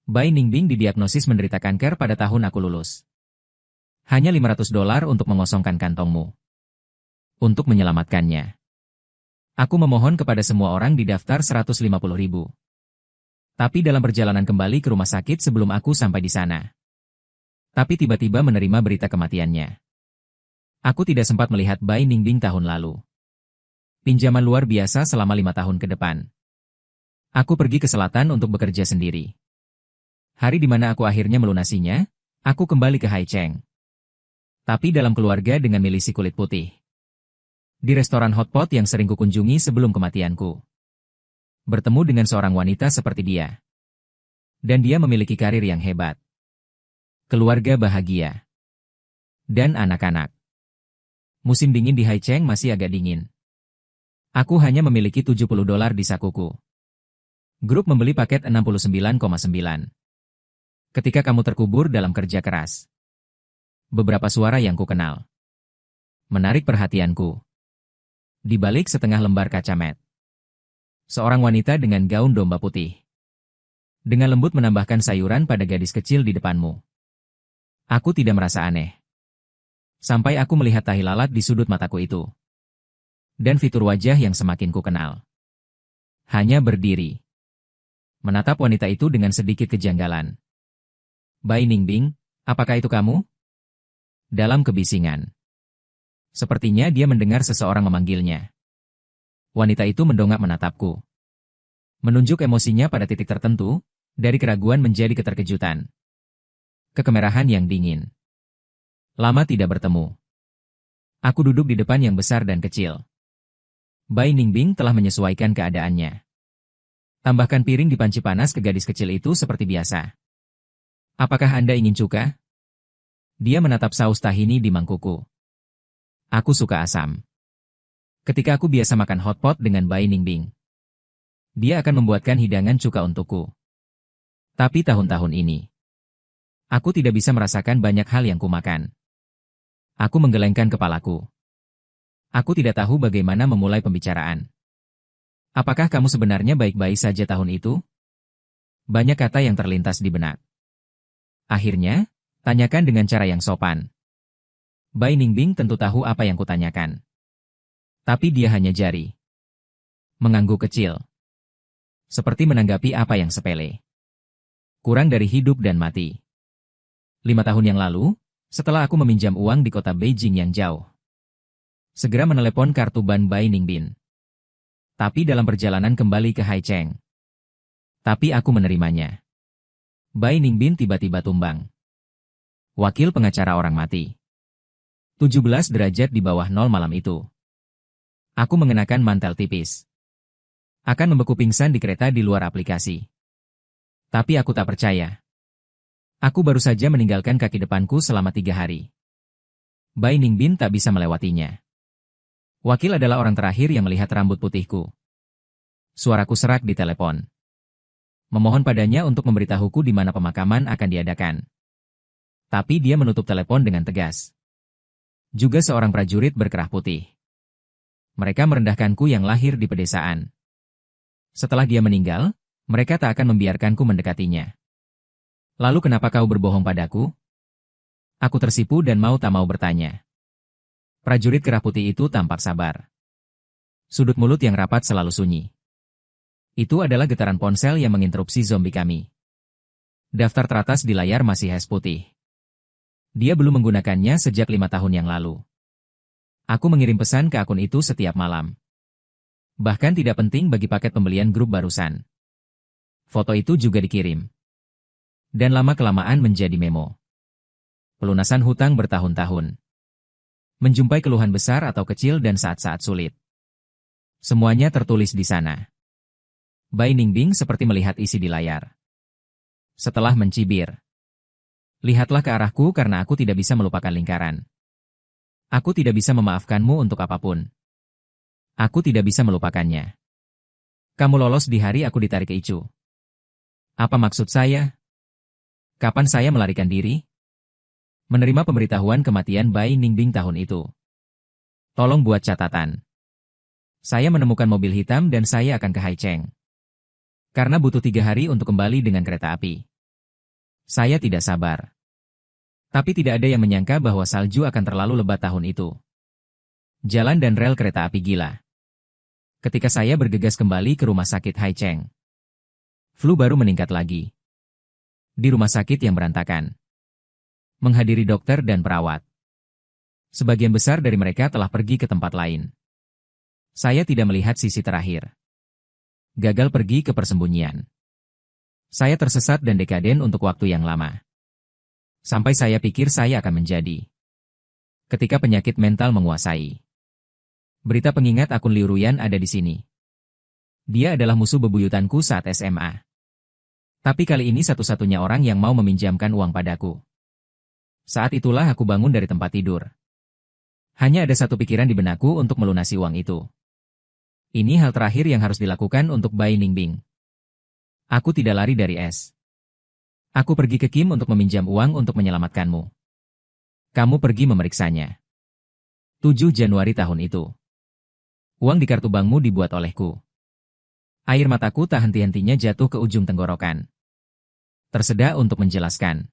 Bai Ningbing didiagnosis menderita kanker pada tahun aku lulus. Hanya $500 untuk mengosongkan kantongmu. Untuk menyelamatkannya. Aku memohon kepada semua orang di daftar 150.000. Tapi dalam perjalanan kembali ke rumah sakit sebelum aku sampai di sana. Tapi tiba-tiba menerima berita kematiannya. Aku tidak sempat melihat Bai Ningbing tahun lalu. Pinjaman luar biasa selama 5 tahun ke depan. Aku pergi ke selatan untuk bekerja sendiri. Hari di mana aku akhirnya melunasinya, aku kembali ke Haicheng. Tapi dalam keluarga dengan milisi kulit putih. Di restoran hotpot yang sering kukunjungi sebelum kematianku. Bertemu dengan seorang wanita seperti dia. Dan dia memiliki karir yang hebat. Keluarga bahagia. Dan anak-anak. Musim dingin di Haicheng masih agak dingin. Aku hanya memiliki $70 di sakuku. Grup membeli paket 69,9. Ketika kamu terkubur dalam kerja keras. Beberapa suara yang ku kenal. Menarik perhatianku. Di balik setengah lembar kaca matte. Seorang wanita dengan gaun domba putih. Dengan lembut menambahkan sayuran pada gadis kecil di depanmu. Aku tidak merasa aneh. Sampai aku melihat tahi lalat di sudut mataku itu. Dan fitur wajah yang semakin ku kenal. Hanya berdiri. Menatap wanita itu dengan sedikit kejanggalan. Bai Ningbing, apakah itu kamu? Dalam kebisingan. Sepertinya dia mendengar seseorang memanggilnya. Wanita itu mendongak menatapku. Menunjuk emosinya pada titik tertentu, dari keraguan menjadi keterkejutan. Kekemerahan yang dingin. Lama tidak bertemu. Aku duduk di depan yang besar dan kecil. Bai Ningbing telah menyesuaikan keadaannya. Tambahkan piring di panci panas ke gadis kecil itu seperti biasa. Apakah Anda ingin cuka? Dia menatap saus tahini di mangkuku. Aku suka asam. Ketika aku biasa makan hotpot dengan Bai Ningbing. Dia akan membuatkan hidangan cuka untukku. Tapi tahun-tahun ini. Aku tidak bisa merasakan banyak hal yang kumakan. Aku menggelengkan kepalaku. Aku tidak tahu bagaimana memulai pembicaraan. Apakah kamu sebenarnya baik-baik saja tahun itu? Banyak kata yang terlintas di benak. Akhirnya, tanyakan dengan cara yang sopan. Bai Ningbing tentu tahu apa yang kutanyakan. Tapi dia hanya jari. Mengangguk kecil. Seperti menanggapi apa yang sepele. Kurang dari hidup dan mati. 5 tahun yang lalu, setelah aku meminjam uang di kota Beijing yang jauh. Segera menelepon kartu ban Bai Ningbing. Tapi dalam perjalanan kembali ke Haicheng. Tapi aku menerimanya. Bai Ningbing tiba-tiba tumbang. Wakil pengacara orang mati. 17 derajat di bawah nol malam itu. Aku mengenakan mantel tipis. Akan membeku pingsan di kereta di luar aplikasi. Tapi aku tak percaya. Aku baru saja meninggalkan kaki depanku selama 3 hari. Bai Ningbing tak bisa melewatinya. Wakil adalah orang terakhir yang melihat rambut putihku. Suaraku serak di telepon. Memohon padanya untuk memberitahuku di mana pemakaman akan diadakan. Tapi dia menutup telepon dengan tegas. Juga seorang prajurit berkerah putih. Mereka merendahkanku yang lahir di pedesaan. Setelah dia meninggal, mereka tak akan membiarkanku mendekatinya. Lalu kenapa kau berbohong padaku? Aku tersipu dan mau tak mau bertanya. Prajurit kerah putih itu tampak sabar. Sudut mulut yang rapat selalu sunyi. Itu adalah getaran ponsel yang menginterupsi zombie kami. Daftar teratas di layar masih es putih. Dia belum menggunakannya sejak 5 tahun yang lalu. Aku mengirim pesan ke akun itu setiap malam. Bahkan tidak penting bagi paket pembelian grup barusan. Foto itu juga dikirim. Dan lama-kelamaan menjadi memo. Pelunasan hutang bertahun-tahun. Menjumpai keluhan besar atau kecil dan saat-saat sulit. Semuanya tertulis di sana. Bai Ningbing seperti melihat isi di layar. Setelah mencibir. Lihatlah ke arahku karena aku tidak bisa melupakan lingkaran. Aku tidak bisa memaafkanmu untuk apapun. Aku tidak bisa melupakannya. Kamu lolos di hari aku ditarik ke Icu. Apa maksud saya? Kapan saya melarikan diri? Menerima pemberitahuan kematian Bai Ningbing tahun itu. Tolong buat catatan. Saya menemukan mobil hitam dan saya akan ke Haicheng. Karena butuh 3 hari untuk kembali dengan kereta api. Saya tidak sabar. Tapi tidak ada yang menyangka bahwa salju akan terlalu lebat tahun itu. Jalan dan rel kereta api gila. Ketika saya bergegas kembali ke rumah sakit Haicheng, flu baru meningkat lagi. Di rumah sakit yang berantakan, menghadiri dokter dan perawat. Sebagian besar dari mereka telah pergi ke tempat lain. Saya tidak melihat sisi terakhir. Gagal pergi ke persembunyian. Saya tersesat dan dekaden untuk waktu yang lama. Sampai saya pikir saya akan menjadi. Ketika penyakit mental menguasai. Berita pengingat akun Liu Ruyan ada di sini. Dia adalah musuh bebuyutanku saat SMA. Tapi kali ini satu-satunya orang yang mau meminjamkan uang padaku. Saat itulah aku bangun dari tempat tidur. Hanya ada satu pikiran di benakku untuk melunasi uang itu. Ini hal terakhir yang harus dilakukan untuk Bai Ningbing. Aku tidak lari dari es. Aku pergi ke Kim untuk meminjam uang untuk menyelamatkanmu. Kamu pergi memeriksanya. 7 Januari tahun itu. Uang di kartu bankmu dibuat olehku. Air mataku tak henti-hentinya jatuh ke ujung tenggorokan. Tersedak untuk menjelaskan.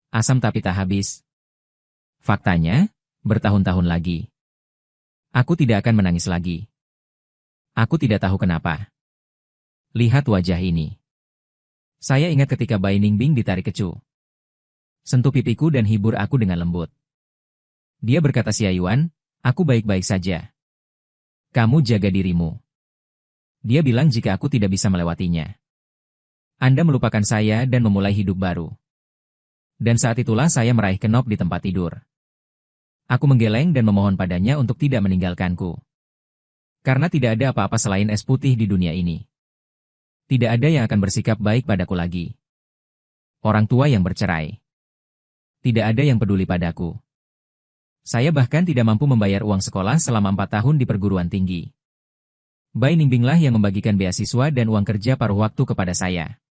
Asam tapi tak habis. Faktanya, bertahun-tahun lagi. Aku tidak akan menangis lagi. Aku tidak tahu kenapa. Lihat wajah ini. Saya ingat ketika Bai Ningbing ditarik kecu. Sentuh pipiku dan hibur aku dengan lembut. Dia berkata, Xia Yuan, aku baik-baik saja. Kamu jaga dirimu. Dia bilang jika aku tidak bisa melewatinya. Anda melupakan saya dan memulai hidup baru. Dan saat itulah saya meraih kenop di tempat tidur. Aku menggeleng dan memohon padanya untuk tidak meninggalkanku. Karena tidak ada apa-apa selain es putih di dunia ini. Tidak ada yang akan bersikap baik padaku lagi. Orang tua yang bercerai. Tidak ada yang peduli padaku. Saya bahkan tidak mampu membayar uang sekolah selama 4 tahun di perguruan tinggi. Bai Ningbinglah yang membagikan beasiswa dan uang kerja paruh waktu kepada saya.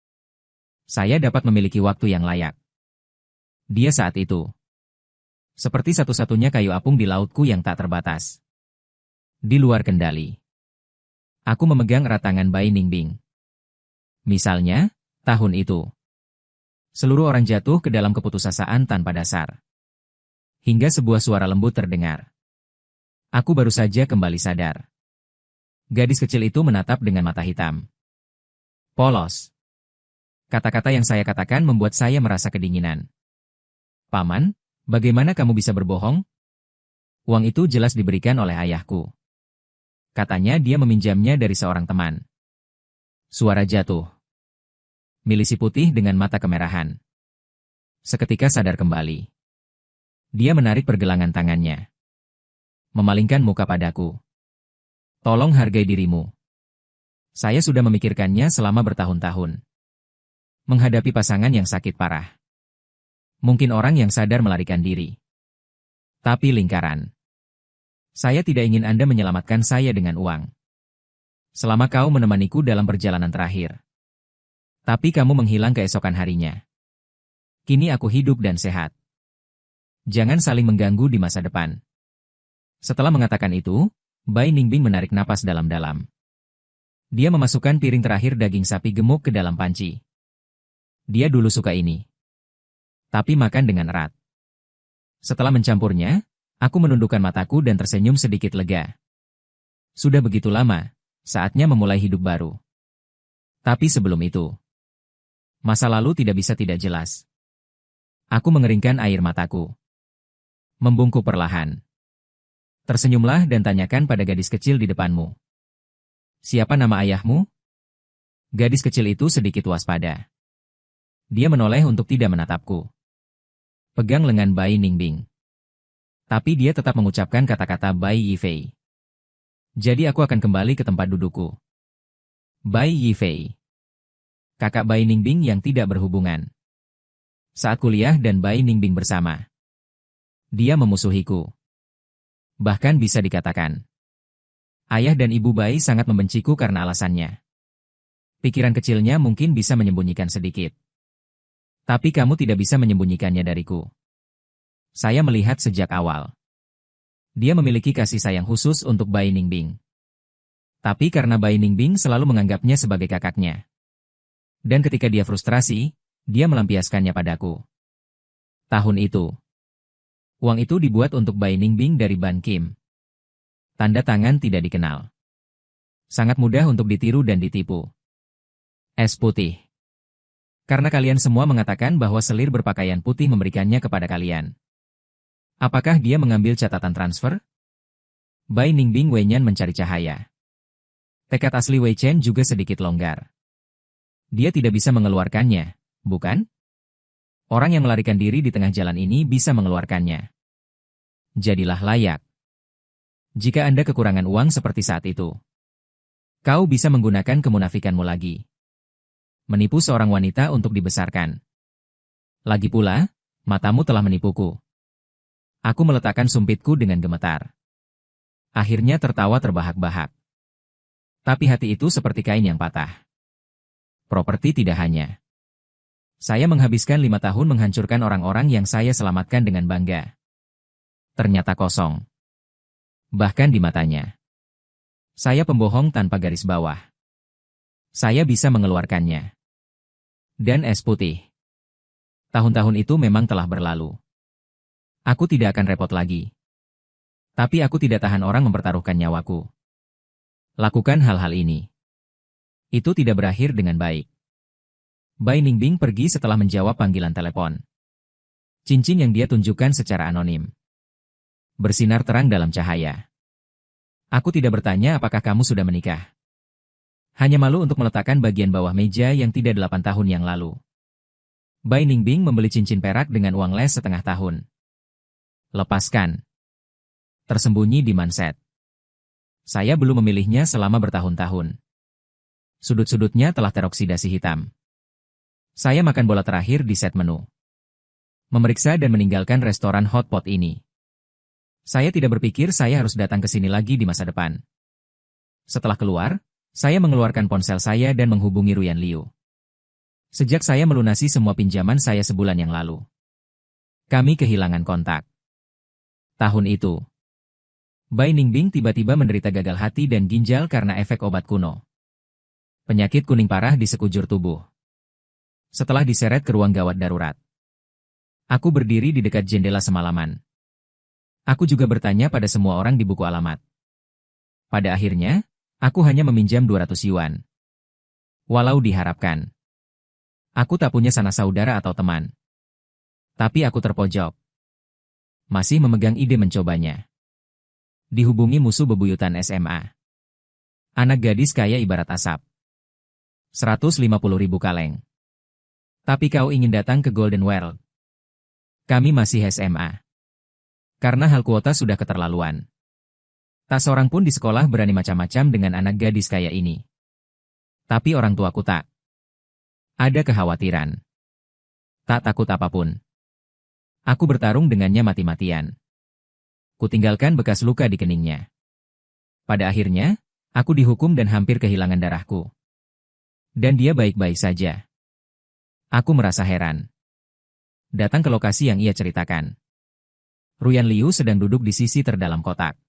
Saya dapat memiliki waktu yang layak. Dia saat itu seperti satu-satunya kayu apung di lautku yang tak terbatas. Di luar kendali. Aku memegang erat tangan Bai Ningbing. Misalnya, tahun itu. Seluruh orang jatuh ke dalam keputusasaan tanpa dasar. Hingga sebuah suara lembut terdengar. Aku baru saja kembali sadar. Gadis kecil itu menatap dengan mata hitam. Polos. Kata-kata yang saya katakan membuat saya merasa kedinginan. Paman, bagaimana kamu bisa berbohong? Uang itu jelas diberikan oleh ayahku. Katanya dia meminjamnya dari seorang teman. Suara jatuh. Milisi putih dengan mata kemerahan. Seketika sadar kembali. Dia menarik pergelangan tangannya. Memalingkan muka padaku. Tolong hargai dirimu. Saya sudah memikirkannya selama bertahun-tahun. Menghadapi pasangan yang sakit parah. Mungkin orang yang sadar melarikan diri. Tapi lingkaran. Saya tidak ingin Anda menyelamatkan saya dengan uang. Selama kau menemaniku dalam perjalanan terakhir. Tapi kamu menghilang keesokan harinya. Kini aku hidup dan sehat. Jangan saling mengganggu di masa depan. Setelah mengatakan itu, Bai Ningbing menarik napas dalam-dalam. Dia memasukkan piring terakhir daging sapi gemuk ke dalam panci. Dia dulu suka ini. Tapi makan dengan erat. Setelah mencampurnya, aku menundukkan mataku dan tersenyum sedikit lega. Sudah begitu lama, saatnya memulai hidup baru. Tapi sebelum itu, masa lalu tidak bisa tidak jelas. Aku mengeringkan air mataku. Membungkuk perlahan. Tersenyumlah dan tanyakan pada gadis kecil di depanmu. Siapa nama ayahmu? Gadis kecil itu sedikit waspada. Dia menoleh untuk tidak menatapku. Pegang lengan Bai Ningbing. Tapi dia tetap mengucapkan kata-kata Bai Yifei. Jadi aku akan kembali ke tempat dudukku. Bai Yifei. Kakak Bai Ningbing yang tidak berhubungan. Saat kuliah dan Bai Ningbing bersama. Dia memusuhiku. Bahkan bisa dikatakan. Ayah dan ibu Bai sangat membenciku karena alasannya. Pikiran kecilnya mungkin bisa menyembunyikan sedikit. Tapi kamu tidak bisa menyembunyikannya dariku. Saya melihat sejak awal. Dia memiliki kasih sayang khusus untuk Bai Ningbing. Tapi karena Bai Ningbing selalu menganggapnya sebagai kakaknya. Dan ketika dia frustrasi, Dia melampiaskannya padaku. Tahun itu. Uang itu dibuat untuk Bai Ningbing dari Ban Kim. Tanda tangan tidak dikenal. Sangat mudah untuk ditiru dan ditipu. Es putih. Karena kalian semua mengatakan bahwa selir berpakaian putih memberikannya kepada kalian. Apakah dia mengambil catatan transfer? Bai Ningbing Wenyan mencari cahaya. Tekad asli Wei Chen juga sedikit longgar. Dia tidak bisa mengeluarkannya, bukan? Orang yang melarikan diri di tengah jalan ini bisa mengeluarkannya. Jadilah layak. Jika Anda kekurangan uang seperti saat itu, kau bisa menggunakan kemunafikanmu lagi. Menipu seorang wanita untuk dibesarkan. Lagi pula, matamu telah menipuku. Aku meletakkan sumpitku dengan gemetar. Akhirnya tertawa terbahak-bahak. Tapi hati itu seperti kain yang patah. Properti tidak hanya. Saya menghabiskan 5 tahun menghancurkan orang-orang yang saya selamatkan dengan bangga. Ternyata kosong. Bahkan di matanya. Saya pembohong tanpa garis bawah. Saya bisa mengeluarkannya. Dan es putih. Tahun-tahun itu memang telah berlalu. Aku tidak akan repot lagi. Tapi aku tidak tahan orang mempertaruhkan nyawaku. Lakukan hal-hal ini. Itu tidak berakhir dengan baik. Bai Ningbing pergi setelah menjawab panggilan telepon. Cincin yang dia tunjukkan secara anonim bersinar terang dalam cahaya. Aku tidak bertanya apakah kamu sudah menikah. Hanya malu untuk meletakkan bagian bawah meja yang tidak 8 tahun yang lalu. Bai Ningbing membeli cincin perak dengan uang les setengah tahun. Lepaskan. Tersembunyi di manset. Saya belum memilihnya selama bertahun-tahun. Sudut-sudutnya telah teroksidasi hitam. Saya makan bola terakhir di set menu. Memeriksa dan meninggalkan restoran hotpot ini. Saya tidak berpikir saya harus datang ke sini lagi di masa depan. Setelah keluar, saya mengeluarkan ponsel saya dan menghubungi Ruyan Liu. Sejak saya melunasi semua pinjaman saya sebulan yang lalu, kami kehilangan kontak. Tahun itu, Bai Ningbing tiba-tiba menderita gagal hati dan ginjal karena efek obat kuno. Penyakit kuning parah di sekujur tubuh. Setelah diseret ke ruang gawat darurat, aku berdiri di dekat jendela semalaman. Aku juga bertanya pada semua orang di buku alamat. Pada akhirnya, aku hanya meminjam 200 yuan. Walau diharapkan. Aku tak punya sanak saudara atau teman. Tapi aku terpojok. Masih memegang ide mencobanya. Dihubungi musuh bebuyutan SMA. Anak gadis kaya ibarat asap. 150.000 kaleng. Tapi kau ingin datang ke Golden World. Kami masih SMA. Karena hal kuota sudah keterlaluan. Tak seorang pun di sekolah berani macam-macam dengan anak gadis kaya ini. Tapi orang tuaku tak. Ada kekhawatiran. Tak takut apapun. Aku bertarung dengannya mati-matian. Kutinggalkan bekas luka di keningnya. Pada akhirnya, aku dihukum dan hampir kehilangan darahku. Dan dia baik-baik saja. Aku merasa heran. Datang ke lokasi yang ia ceritakan. Ruyan Liu sedang duduk di sisi terdalam kotak.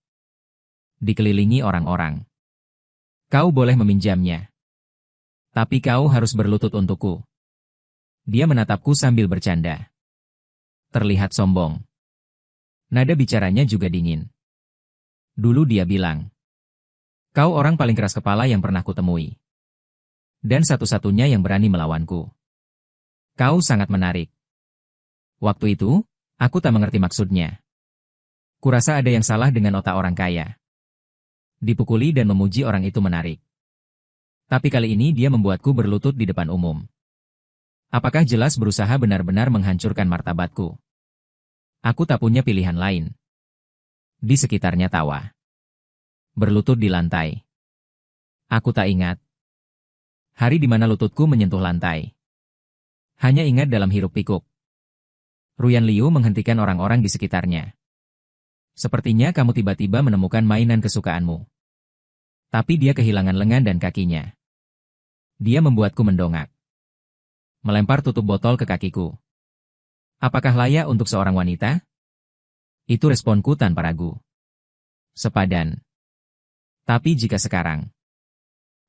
Dikelilingi orang-orang. Kau boleh meminjamnya. Tapi kau harus berlutut untukku. Dia menatapku sambil bercanda. Terlihat sombong. Nada bicaranya juga dingin. Dulu dia bilang, kau orang paling keras kepala yang pernah kutemui. Dan satu-satunya yang berani melawanku. Kau sangat menarik. Waktu itu, aku tak mengerti maksudnya. Kurasa ada yang salah dengan otak orang kaya. Dipukuli dan memuji orang itu menarik. Tapi kali ini dia membuatku berlutut di depan umum. Apakah jelas berusaha benar-benar menghancurkan martabatku? Aku tak punya pilihan lain. Di sekitarnya tawa. Berlutut di lantai. Aku tak ingat hari di mana lututku menyentuh lantai. Hanya ingat dalam hiruk-pikuk. Ruyan Liu menghentikan orang-orang di sekitarnya. Sepertinya kamu tiba-tiba menemukan mainan kesukaanmu. Tapi dia kehilangan lengan dan kakinya. Dia membuatku mendongak. Melempar tutup botol ke kakiku. Apakah layak untuk seorang wanita? Itu responku tanpa ragu. Sepadan. Tapi jika sekarang?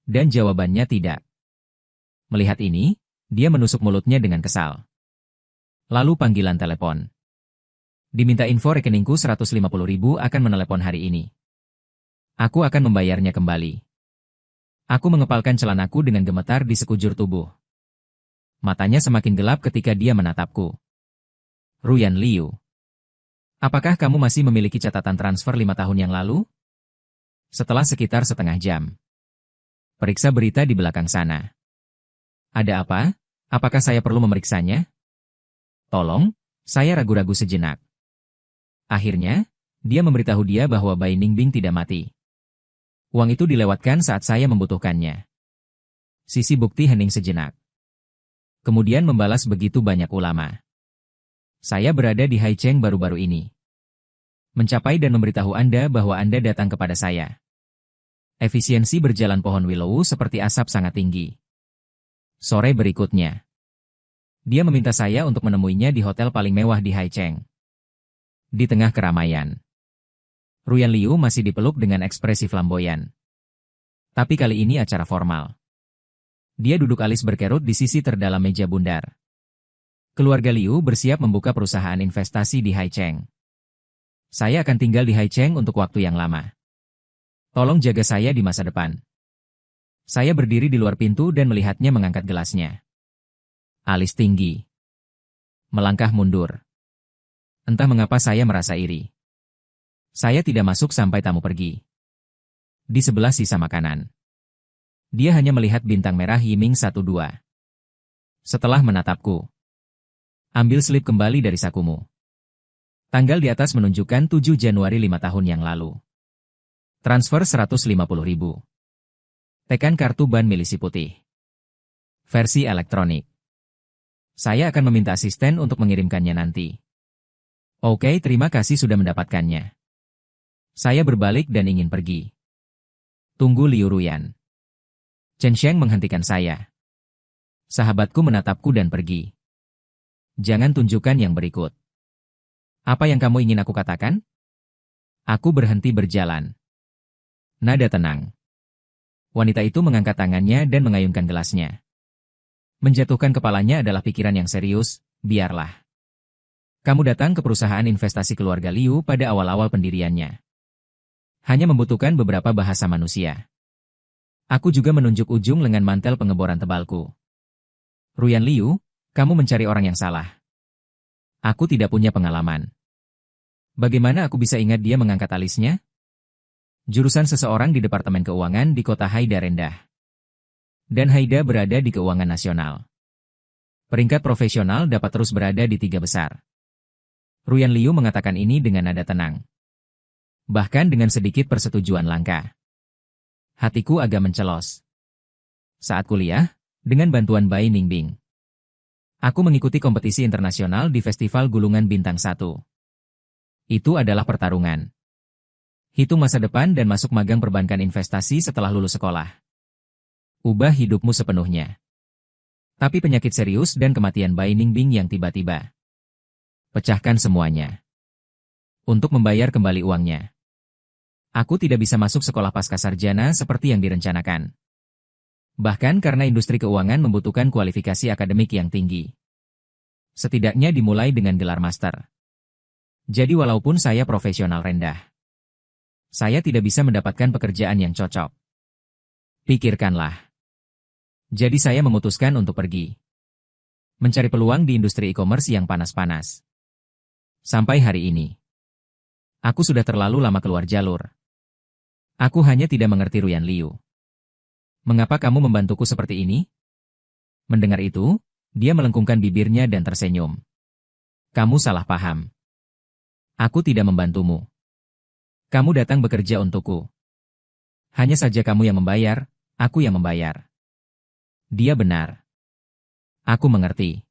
Dan jawabannya tidak. Melihat ini, Dia menusuk mulutnya dengan kesal. Lalu panggilan telepon. Diminta info rekeningku 150.000 akan menelepon hari ini. Aku akan membayarnya kembali. Aku mengepalkan celanaku dengan gemetar di sekujur tubuh. Matanya semakin gelap ketika dia menatapku. Ruyan Liu. Apakah kamu masih memiliki catatan transfer 5 tahun yang lalu? Setelah sekitar setengah jam. Periksa berita di belakang sana. Ada apa? Apakah saya perlu memeriksanya? Tolong, saya ragu-ragu sejenak. Akhirnya, dia memberitahu dia bahwa Bai Ningbing tidak mati. Uang itu dilewatkan saat saya membutuhkannya. Sisi bukti hening sejenak. Kemudian membalas begitu banyak ulama. Saya berada di Haicheng baru-baru ini. Mencapai dan memberitahu Anda bahwa Anda datang kepada saya. Efisiensi berjalan pohon willow seperti asap sangat tinggi. Sore berikutnya. Dia meminta saya untuk menemuinya di hotel paling mewah di Haicheng. Di tengah keramaian. Ruyan Liu masih dipeluk dengan ekspresi flamboyan. Tapi kali ini acara formal. Dia duduk alis berkerut di sisi terdalam meja bundar. Keluarga Liu bersiap membuka perusahaan investasi di Haicheng. Saya akan tinggal di Haicheng untuk waktu yang lama. Tolong jaga saya di masa depan. Saya berdiri di luar pintu dan melihatnya mengangkat gelasnya. Alis tinggi. Melangkah mundur. Entah mengapa saya merasa iri. Saya tidak masuk sampai tamu pergi. Di sebelah sisa makanan. Dia hanya melihat bintang merah Yiming 1-2. Setelah menatapku. Ambil slip kembali dari sakumu. Tanggal di atas menunjukkan 7 Januari 5 tahun yang lalu. Transfer 150.000. Tekan kartu ban milisi putih. Versi elektronik. Saya akan meminta asisten untuk mengirimkannya nanti. Oke, terima kasih sudah mendapatkannya. Saya berbalik dan ingin pergi. Tunggu Liu Ruyan. Chen Sheng menghentikan saya. Sahabatku menatapku dan pergi. Jangan tunjukkan yang berikut. Apa yang kamu ingin aku katakan? Aku berhenti berjalan. Nada tenang. Wanita itu mengangkat tangannya dan mengayunkan gelasnya. Menjatuhkan kepalanya adalah pikiran yang serius, biarlah. Kamu datang ke perusahaan investasi keluarga Liu pada awal-awal pendiriannya. Hanya membutuhkan beberapa bahasa manusia. Aku juga menunjuk ujung lengan mantel pengeboran tebalku. Ruyan Liu, kamu mencari orang yang salah. Aku tidak punya pengalaman. Bagaimana aku bisa ingat dia mengangkat alisnya? Jurusan seseorang di Departemen Keuangan di kota Haida rendah. Dan Haida berada di keuangan nasional. Peringkat profesional dapat terus berada di 3 besar. Ruyan Liu mengatakan ini dengan nada tenang. Bahkan dengan sedikit persetujuan langka. Hatiku agak mencelos. Saat kuliah, dengan bantuan Bai Ningbing. Aku mengikuti kompetisi internasional di Festival Gulungan Bintang 1. Itu adalah pertarungan. Hitung masa depan dan masuk magang perbankan investasi setelah lulus sekolah. Ubah hidupmu sepenuhnya. Tapi penyakit serius dan kematian Bai Ningbing yang tiba-tiba. Pecahkan semuanya. Untuk membayar kembali uangnya. Aku tidak bisa masuk sekolah pasca sarjana seperti yang direncanakan. Bahkan karena industri keuangan membutuhkan kualifikasi akademik yang tinggi. Setidaknya dimulai dengan gelar master. Jadi walaupun saya profesional rendah, saya tidak bisa mendapatkan pekerjaan yang cocok. Pikirkanlah. Jadi saya memutuskan untuk pergi. Mencari peluang di industri e-commerce yang panas-panas. Sampai hari ini. Aku sudah terlalu lama keluar jalur. Aku hanya tidak mengerti Ruyan Liu. Mengapa kamu membantuku seperti ini? Mendengar itu, dia melengkungkan bibirnya dan tersenyum. Kamu salah paham. Aku tidak membantumu. Kamu datang bekerja untukku. Hanya saja kamu yang membayar, aku yang membayar. Dia benar. Aku mengerti.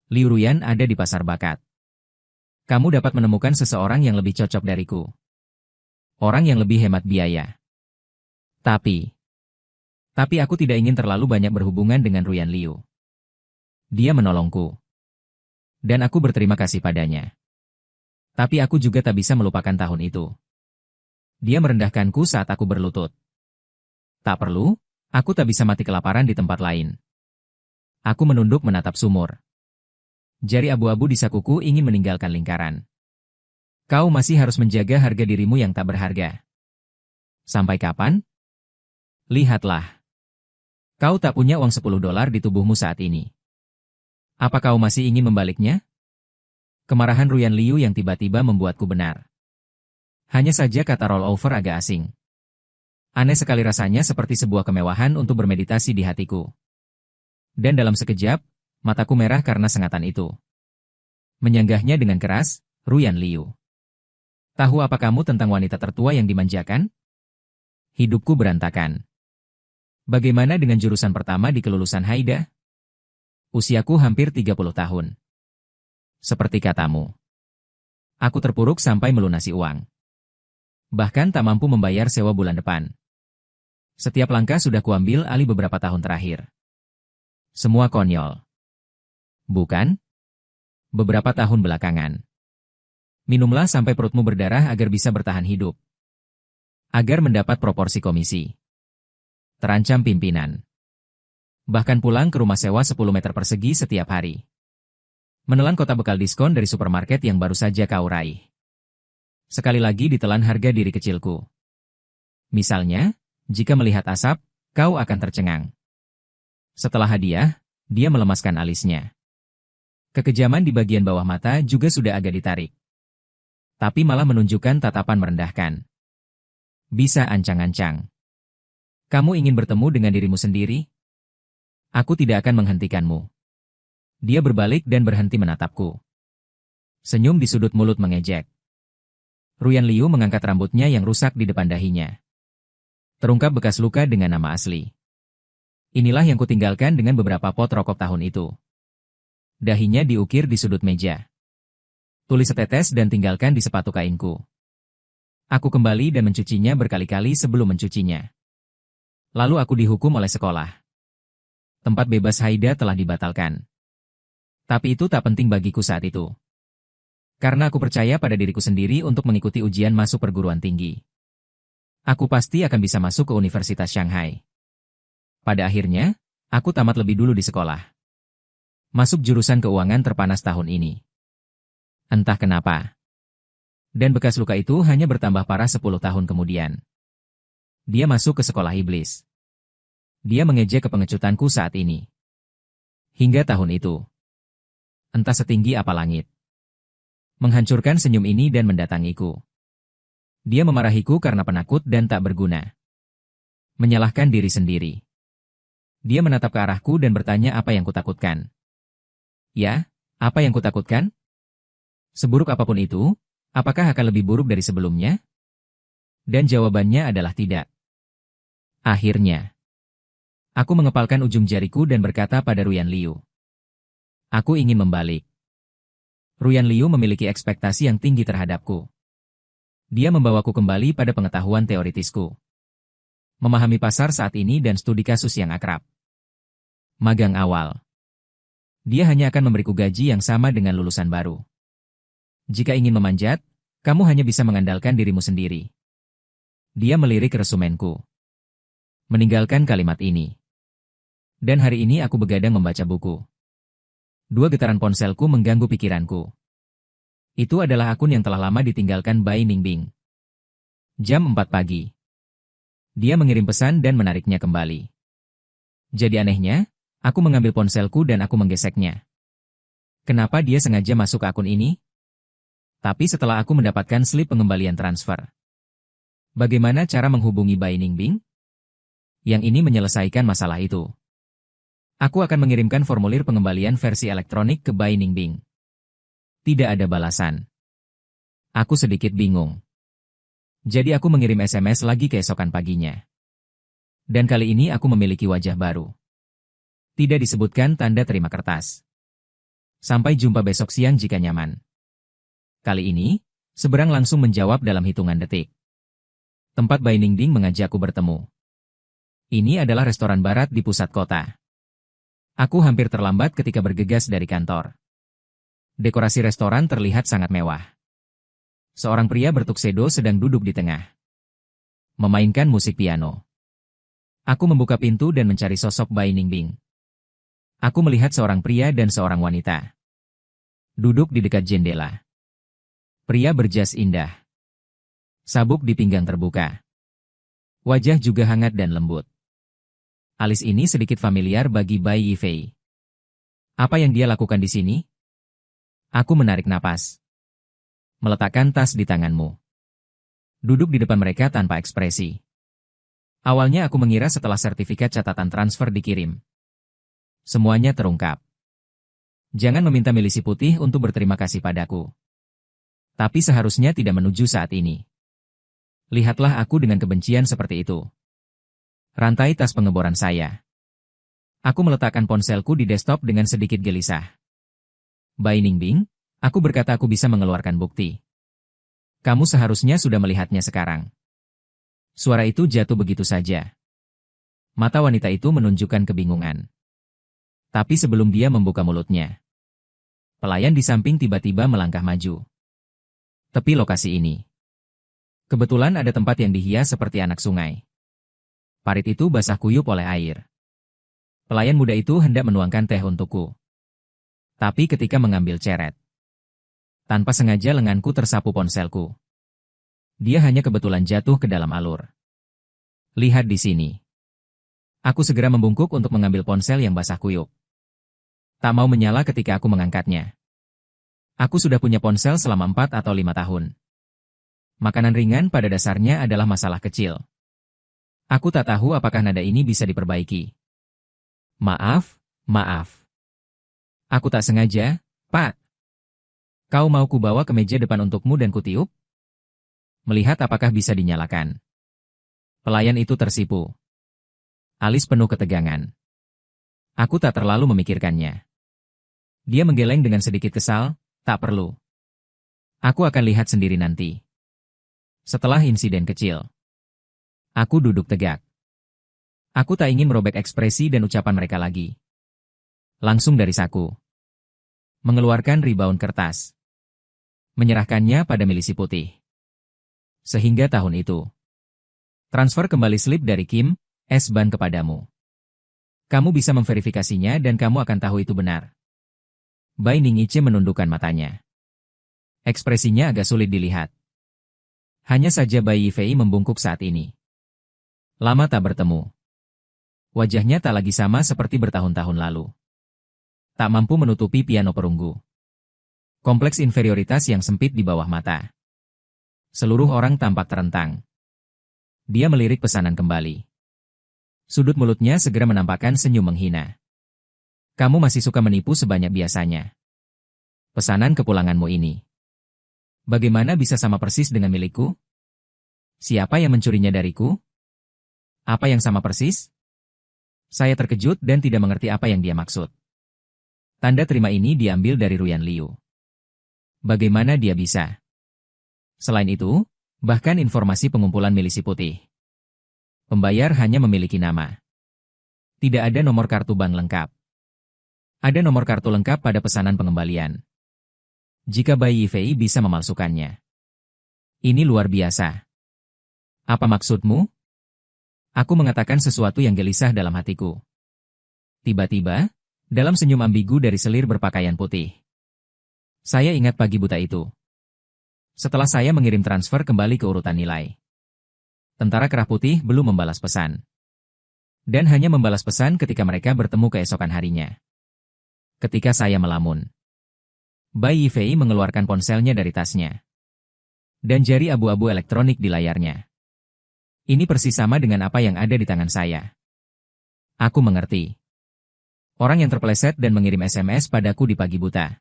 Liu Ruyan ada di pasar bakat. Kamu dapat menemukan seseorang yang lebih cocok dariku. Orang yang lebih hemat biaya. Tapi aku tidak ingin terlalu banyak berhubungan dengan Ruyan Liu. Dia menolongku. Dan aku berterima kasih padanya. Tapi aku juga tak bisa melupakan tahun itu. Dia merendahkanku saat aku berlutut. Tak perlu, aku tak bisa mati kelaparan di tempat lain. Aku menunduk menatap sumur. Jari abu-abu di sakuku ingin meninggalkan lingkaran. Kau masih harus menjaga harga dirimu yang tak berharga. Sampai kapan? Lihatlah. Kau tak punya uang $10 di tubuhmu saat ini. Apa kau masih ingin membaliknya? Kemarahan Ruyan Liu yang tiba-tiba membuatku benar. Hanya saja kata rollover agak asing. Aneh sekali rasanya seperti sebuah kemewahan untuk bermeditasi di hatiku. Dan dalam sekejap, mataku merah karena sengatan itu. Menyanggahnya dengan keras, Ruyan Liu. Tahu apa kamu tentang wanita tertua yang dimanjakan? Hidupku berantakan. Bagaimana dengan jurusan pertama di kelulusan Haida? Usiaku hampir 30 tahun. Seperti katamu. Aku terpuruk sampai melunasi uang. Bahkan tak mampu membayar sewa bulan depan. Setiap langkah sudah kuambil alih beberapa tahun terakhir. Semua konyol. Bukan? Beberapa tahun belakangan. Minumlah sampai perutmu berdarah agar bisa bertahan hidup. Agar mendapat proporsi komisi. Terancam pimpinan. Bahkan pulang ke rumah sewa 10 meter persegi setiap hari. Menelan kotak bekal diskon dari supermarket yang baru saja kau raih. Sekali lagi ditelan harga diri kecilku. Misalnya, jika melihat asap, kau akan tercengang. Setelah hadiah, dia melemaskan alisnya. Kekejaman di bagian bawah mata juga sudah agak ditarik. Tapi malah menunjukkan tatapan merendahkan. Bisa ancang-ancang. Kamu ingin bertemu dengan dirimu sendiri? Aku tidak akan menghentikanmu. Dia berbalik dan berhenti menatapku. Senyum di sudut mulut mengejek. Ruyan Liu mengangkat rambutnya yang rusak di depan dahinya. Terungkap bekas luka dengan nama asli. Inilah yang kutinggalkan dengan beberapa pot rokok tahun itu. Dahinya diukir di sudut meja. Tulis setetes dan tinggalkan di sepatu kainku. Aku kembali dan mencucinya berkali-kali sebelum mencucinya. Lalu aku dihukum oleh sekolah. Tempat bebas Haida telah dibatalkan. Tapi itu tak penting bagiku saat itu. Karena aku percaya pada diriku sendiri untuk mengikuti ujian masuk perguruan tinggi. Aku pasti akan bisa masuk ke Universitas Shanghai. Pada akhirnya, aku tamat lebih dulu di sekolah. Masuk jurusan keuangan terpanas tahun ini. Entah kenapa. Dan bekas luka itu hanya bertambah parah 10 tahun kemudian. Dia masuk ke sekolah iblis. Dia mengejek kepengecutanku saat ini. Hingga tahun itu. Entah setinggi apa langit. Menghancurkan senyum ini dan mendatangiku. Dia memarahiku karena penakut dan tak berguna. Menyalahkan diri sendiri. Dia menatap ke arahku dan bertanya apa yang kutakutkan. Ya, apa yang kutakutkan? Seburuk apapun itu, apakah akan lebih buruk dari sebelumnya? Dan jawabannya adalah tidak. Akhirnya, aku mengepalkan ujung jariku dan berkata pada Ruyan Liu. Aku ingin membalik. Ruyan Liu memiliki ekspektasi yang tinggi terhadapku. Dia membawaku kembali pada pengetahuan teoritisku. Memahami pasar saat ini dan studi kasus yang akrab. Magang awal. Dia hanya akan memberiku gaji yang sama dengan lulusan baru. Jika ingin memanjat, kamu hanya bisa mengandalkan dirimu sendiri. Dia melirik resumenku. Meninggalkan kalimat ini. Dan hari ini aku begadang membaca buku. 2 getaran ponselku mengganggu pikiranku. Itu adalah akun yang telah lama ditinggalkan Bai Ningbing. Jam 4 pagi. Dia mengirim pesan dan menariknya kembali. Jadi anehnya, aku mengambil ponselku dan aku menggeseknya. Kenapa dia sengaja masuk ke akun ini? Tapi setelah aku mendapatkan slip pengembalian transfer. Bagaimana cara menghubungi Bai Ningbing? Yang ini menyelesaikan masalah itu. Aku akan mengirimkan formulir pengembalian versi elektronik ke Bai Ningbing. Tidak ada balasan. Aku sedikit bingung. Jadi aku mengirim SMS lagi keesokan paginya. Dan kali ini aku memiliki wajah baru. Tidak disebutkan tanda terima kertas. Sampai jumpa besok siang jika nyaman. Kali ini, Seberang langsung menjawab dalam hitungan detik. Tempat Bai Ningbing mengajakku bertemu. Ini adalah restoran barat di pusat kota. Aku hampir terlambat ketika bergegas dari kantor. Dekorasi restoran terlihat sangat mewah. Seorang pria bertuksedo sedang duduk di tengah. Memainkan musik piano. Aku membuka pintu dan mencari sosok Bai Ningbing. Aku melihat seorang pria dan seorang wanita. Duduk di dekat jendela. Pria berjas indah. Sabuk di pinggang terbuka. Wajah juga hangat dan lembut. Alis ini sedikit familiar bagi Bai Yifei. Apa yang dia lakukan di sini? Aku menarik napas. Meletakkan tas di tanganmu. Duduk di depan mereka tanpa ekspresi. Awalnya aku mengira setelah sertifikat catatan transfer dikirim, semuanya terungkap. Jangan meminta milisi putih untuk berterima kasih padaku. Tapi seharusnya tidak menuju saat ini. Lihatlah aku dengan kebencian seperti itu. Rantai tas pengeboran saya. Aku meletakkan ponselku di desktop dengan sedikit gelisah. Bai Ningbing, aku berkata aku bisa mengeluarkan bukti. Kamu seharusnya sudah melihatnya sekarang. Suara itu jatuh begitu saja. Mata wanita itu menunjukkan kebingungan. Tapi sebelum dia membuka mulutnya, pelayan di samping tiba-tiba melangkah maju. Tepi lokasi ini. Kebetulan ada tempat yang dihias seperti anak sungai. Parit itu basah kuyup oleh air. Pelayan muda itu hendak menuangkan teh untukku. Tapi ketika mengambil ceret, tanpa sengaja lenganku tersapu ponselku. Dia hanya kebetulan jatuh ke dalam alur. Lihat di sini. Aku segera membungkuk untuk mengambil ponsel yang basah kuyup. Tak mau menyala ketika aku mengangkatnya. Aku sudah punya ponsel selama 4 atau 5 tahun. Makanan ringan pada dasarnya adalah masalah kecil. Aku tak tahu apakah nada ini bisa diperbaiki. Maaf. Aku tak sengaja, Pak. Kau mau kubawa ke meja depan untukmu dan kutiup? Melihat apakah bisa dinyalakan. Pelayan itu tersipu. Alis penuh ketegangan. Aku tak terlalu memikirkannya. Dia menggeleng dengan sedikit kesal, tak perlu. Aku akan lihat sendiri nanti. Setelah insiden kecil. Aku duduk tegak. Aku tak ingin merobek ekspresi dan ucapan mereka lagi. Langsung dari saku. Mengeluarkan rebound kertas. Menyerahkannya pada milisi putih. Sehingga tahun itu. Transfer kembali slip dari Kim S-Ban kepadamu. Kamu bisa memverifikasinya dan kamu akan tahu itu benar. Bai Ningiche menundukkan matanya. Ekspresinya agak sulit dilihat. Hanya saja Bai Yifei membungkuk saat ini. Lama tak bertemu. Wajahnya tak lagi sama seperti bertahun-tahun lalu. Tak mampu menutupi piano perunggu. Kompleks inferioritas yang sempit di bawah mata. Seluruh orang tampak terentang. Dia melirik pesanan kembali. Sudut mulutnya segera menampakkan senyum menghina. Kamu masih suka menipu sebanyak biasanya. Pesanan kepulanganmu ini. Bagaimana bisa sama persis dengan milikku? Siapa yang mencurinya dariku? Apa yang sama persis? Saya terkejut dan tidak mengerti apa yang dia maksud. Tanda terima ini diambil dari Ruyan Liu. Bagaimana dia bisa? Selain itu, bahkan informasi pengumpulan milisi putih. Pembayar hanya memiliki nama. Tidak ada nomor kartu bank lengkap. Ada nomor kartu lengkap pada pesanan pengembalian. Jika Bai Yifei bisa memalsukannya. Ini luar biasa. Apa maksudmu? Aku mengatakan sesuatu yang gelisah dalam hatiku. Tiba-tiba, dalam senyum ambigu dari selir berpakaian putih. Saya ingat pagi buta itu. Setelah saya mengirim transfer kembali ke urutan nilai. Tentara Kerah Putih belum membalas pesan. Dan hanya membalas pesan ketika mereka bertemu keesokan harinya. Ketika saya melamun. Bai Yifei mengeluarkan ponselnya dari tasnya. Dan jari abu-abu elektronik di layarnya. Ini persis sama dengan apa yang ada di tangan saya. Aku mengerti. Orang yang terpeleset dan mengirim SMS padaku di pagi buta.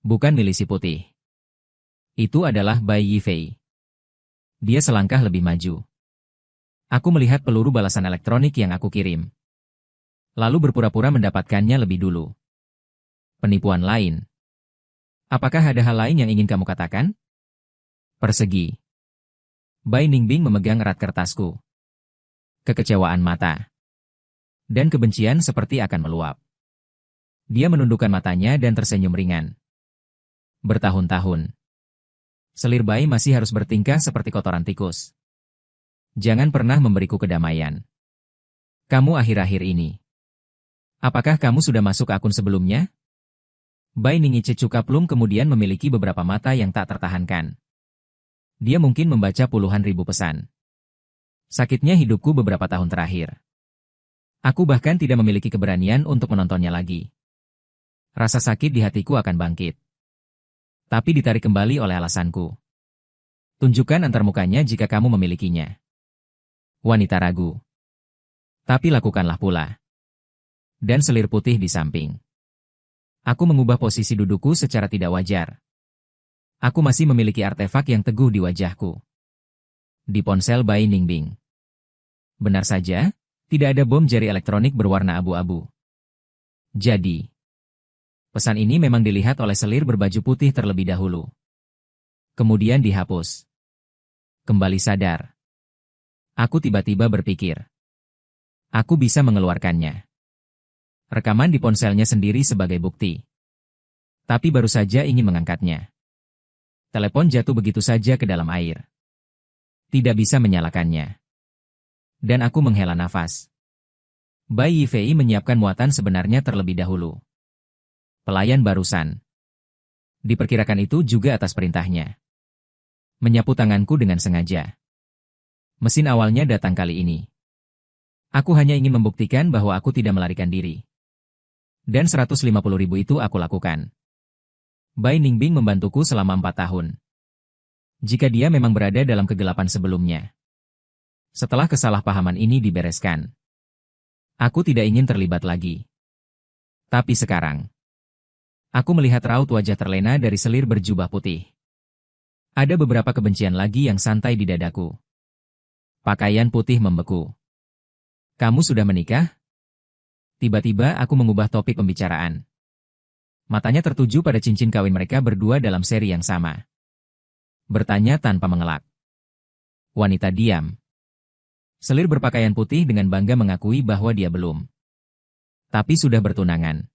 Bukan milisi putih. Itu adalah Bai Yifei. Dia selangkah lebih maju. Aku melihat peluru balasan elektronik yang aku kirim. Lalu berpura-pura mendapatkannya lebih dulu. Penipuan lain. Apakah ada hal lain yang ingin kamu katakan? Persegi. Bai Ningbing memegang erat kertasku. Kekecewaan mata. Dan kebencian seperti akan meluap. Dia menundukkan matanya dan tersenyum ringan. Bertahun-tahun. Selir Bai masih harus bertingkah seperti kotoran tikus. Jangan pernah memberiku kedamaian. Kamu akhir-akhir ini. Apakah kamu sudah masuk akun sebelumnya? Bai Ningyi Cukaplum kemudian memiliki beberapa mata yang tak tertahankan. Dia mungkin membaca puluhan ribu pesan. Sakitnya hidupku beberapa tahun terakhir. Aku bahkan tidak memiliki keberanian untuk menontonnya lagi. Rasa sakit di hatiku akan bangkit. Tapi ditarik kembali oleh alasanku. Tunjukkan antarmukanya jika kamu memilikinya. Wanita ragu. Tapi lakukanlah pula. Dan selir putih di samping. Aku mengubah posisi dudukku secara tidak wajar. Aku masih memiliki artefak yang teguh di wajahku. Di ponsel Bai Ningbing. Benar saja, tidak ada bom jari elektronik berwarna abu-abu. Jadi, pesan ini memang dilihat oleh selir berbaju putih terlebih dahulu. Kemudian dihapus. Kembali sadar. Aku tiba-tiba berpikir. Aku bisa mengeluarkannya. Rekaman di ponselnya sendiri sebagai bukti. Tapi baru saja ingin mengangkatnya. Telepon jatuh begitu saja ke dalam air. Tidak bisa menyalakannya. Dan aku menghela nafas. Bai Yifei menyiapkan muatan sebenarnya terlebih dahulu. Pelayan barusan. Diperkirakan itu juga atas perintahnya. Menyapu tanganku dengan sengaja. Mesin awalnya datang kali ini. Aku hanya ingin membuktikan bahwa aku tidak melarikan diri. Dan 150.000 itu aku lakukan. Bai Ningbing membantuku selama 4 tahun. Jika dia memang berada dalam kegelapan sebelumnya. Setelah kesalahpahaman ini dibereskan. Aku tidak ingin terlibat lagi. Tapi sekarang. Aku melihat raut wajah terlena dari selir berjubah putih. Ada beberapa kebencian lagi yang santai di dadaku. Pakaian putih membeku. Kamu sudah menikah? Tiba-tiba aku mengubah topik pembicaraan. Matanya tertuju pada cincin kawin mereka berdua dalam seri yang sama. Bertanya tanpa mengelak. Wanita diam. Selir berpakaian putih dengan bangga mengakui bahwa dia belum. Tapi sudah bertunangan.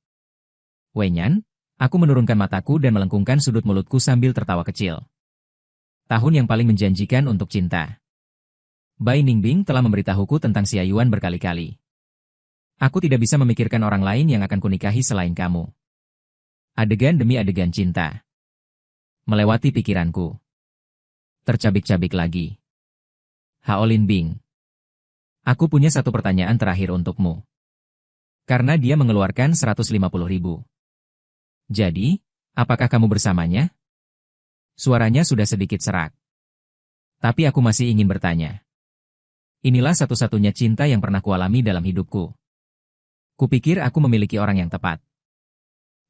Wenyan, aku menurunkan mataku dan melengkungkan sudut mulutku sambil tertawa kecil. Tahun yang paling menjanjikan untuk cinta. Bai Ningbing telah memberitahuku tentang Xia Yuan berkali-kali. Aku tidak bisa memikirkan orang lain yang akan kunikahi selain kamu. Adegan demi adegan cinta. Melewati pikiranku. Tercabik-cabik lagi. Haolin Bing. Aku punya satu pertanyaan terakhir untukmu. Karena dia mengeluarkan 150.000. Jadi, apakah kamu bersamanya? Suaranya sudah sedikit serak. Tapi aku masih ingin bertanya. Inilah satu-satunya cinta yang pernah kualami dalam hidupku. Kupikir aku memiliki orang yang tepat.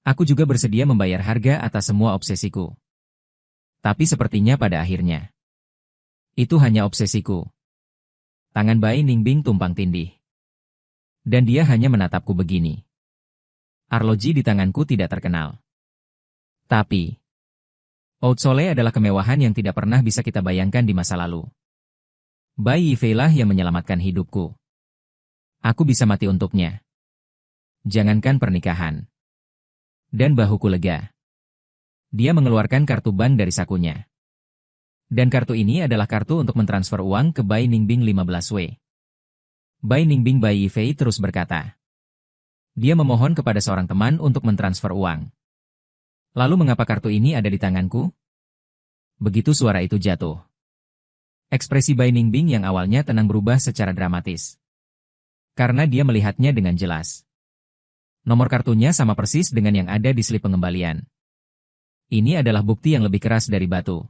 Aku juga bersedia membayar harga atas semua obsesiku. Tapi sepertinya pada akhirnya. Itu hanya obsesiku. Tangan Bai Ningbing tumpang tindih. Dan dia hanya menatapku begini. Arloji di tanganku tidak terkenal. Tapi, Haute Soleil adalah kemewahan yang tidak pernah bisa kita bayangkan di masa lalu. Bai Yifei lah yang menyelamatkan hidupku. Aku bisa mati untuknya. Jangankan pernikahan. Dan bahuku lega. Dia mengeluarkan kartu bank dari sakunya. Dan kartu ini adalah kartu untuk mentransfer uang ke Bai Ningbing 15W. Bai Ningbing Bai Yifei terus berkata. Dia memohon kepada seorang teman untuk mentransfer uang. Lalu mengapa kartu ini ada di tanganku? Begitu suara itu jatuh. Ekspresi Bai Ningbing yang awalnya tenang berubah secara dramatis. Karena dia melihatnya dengan jelas. Nomor kartunya sama persis dengan yang ada di slip pengembalian. Ini adalah bukti yang lebih keras dari batu.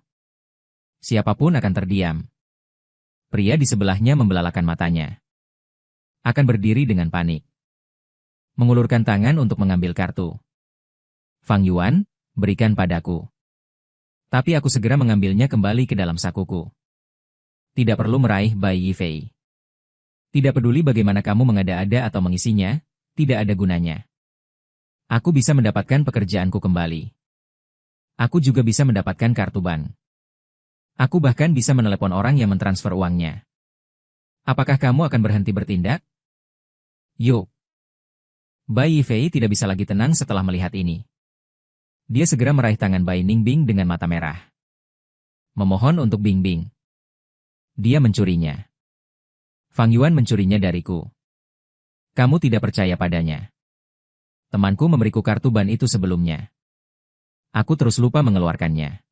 Siapapun akan terdiam. Pria di sebelahnya membelalakan matanya. Akan berdiri dengan panik. Mengulurkan tangan untuk mengambil kartu. Fang Yuan, berikan padaku. Tapi aku segera mengambilnya kembali ke dalam sakuku. Tidak perlu meraih Bai Yifei. Tidak peduli bagaimana kamu mengada-ada atau mengisinya, tidak ada gunanya. Aku bisa mendapatkan pekerjaanku kembali. Aku juga bisa mendapatkan kartu bank. Aku bahkan bisa menelepon orang yang mentransfer uangnya. Apakah kamu akan berhenti bertindak? Yuk. Bai Yifei tidak bisa lagi tenang setelah melihat ini. Dia segera meraih tangan Bai Ningbing dengan mata merah. Memohon untuk Bing Bing. Dia mencurinya. Fang Yuan mencurinya dariku. Kamu tidak percaya padanya. Temanku memberiku kartu ban itu sebelumnya. Aku terus lupa mengeluarkannya.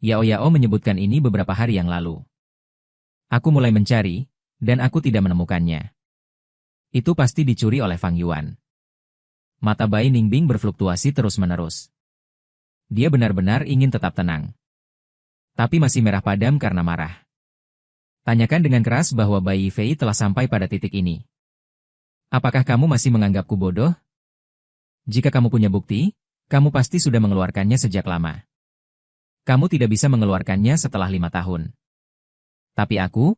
Yao menyebutkan ini beberapa hari yang lalu. Aku mulai mencari, dan aku tidak menemukannya. Itu pasti dicuri oleh Fang Yuan. Mata Bai Ningbing berfluktuasi terus-menerus. Dia benar-benar ingin tetap tenang. Tapi masih merah padam karena marah. Tanyakan dengan keras bahwa Bai Yifei telah sampai pada titik ini. Apakah kamu masih menganggapku bodoh? Jika kamu punya bukti, kamu pasti sudah mengeluarkannya sejak lama. Kamu tidak bisa mengeluarkannya setelah 5 tahun. Tapi aku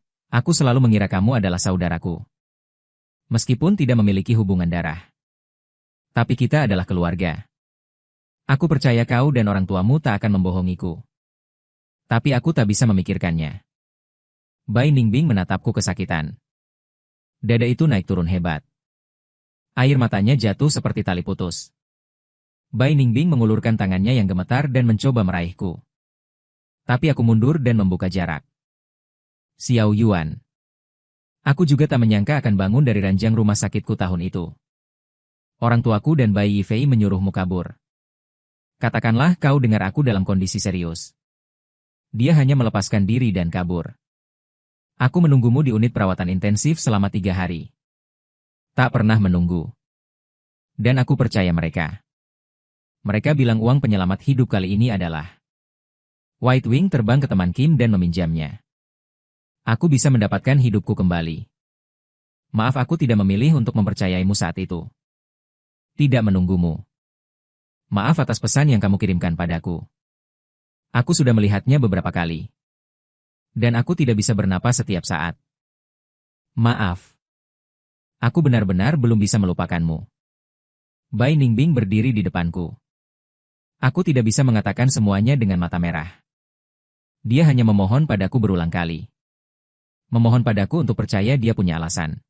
selalu mengira kamu adalah saudaraku. Meskipun tidak memiliki hubungan darah. Tapi kita adalah keluarga. Aku percaya kau dan orang tuamu tak akan membohongiku. Tapi aku tak bisa memikirkannya. Bai Ningbing menatapku kesakitan. Dada itu naik turun hebat. Air matanya jatuh seperti tali putus. Bai Ningbing mengulurkan tangannya yang gemetar dan mencoba meraihku. Tapi aku mundur dan membuka jarak. Xiao Yuan. Aku juga tak menyangka akan bangun dari ranjang rumah sakitku tahun itu. Orang tuaku dan Bai Yifei menyuruhmu kabur. Katakanlah kau dengar aku dalam kondisi serius. Dia hanya melepaskan diri dan kabur. Aku menunggumu di unit perawatan intensif selama 3 hari. Tak pernah menunggu. Dan aku percaya mereka. Mereka bilang uang penyelamat hidup kali ini adalah White Wing terbang ke teman Kim dan meminjamnya. Aku bisa mendapatkan hidupku kembali. Maaf aku tidak memilih untuk mempercayaimu saat itu. Tidak menunggumu. Maaf atas pesan yang kamu kirimkan padaku. Aku sudah melihatnya beberapa kali. Dan aku tidak bisa bernapas setiap saat. Maaf. Aku benar-benar belum bisa melupakanmu. Bai Ningbing berdiri di depanku. Aku tidak bisa mengatakan semuanya dengan mata merah. Dia hanya memohon padaku berulang kali. Memohon padaku untuk percaya dia punya alasan.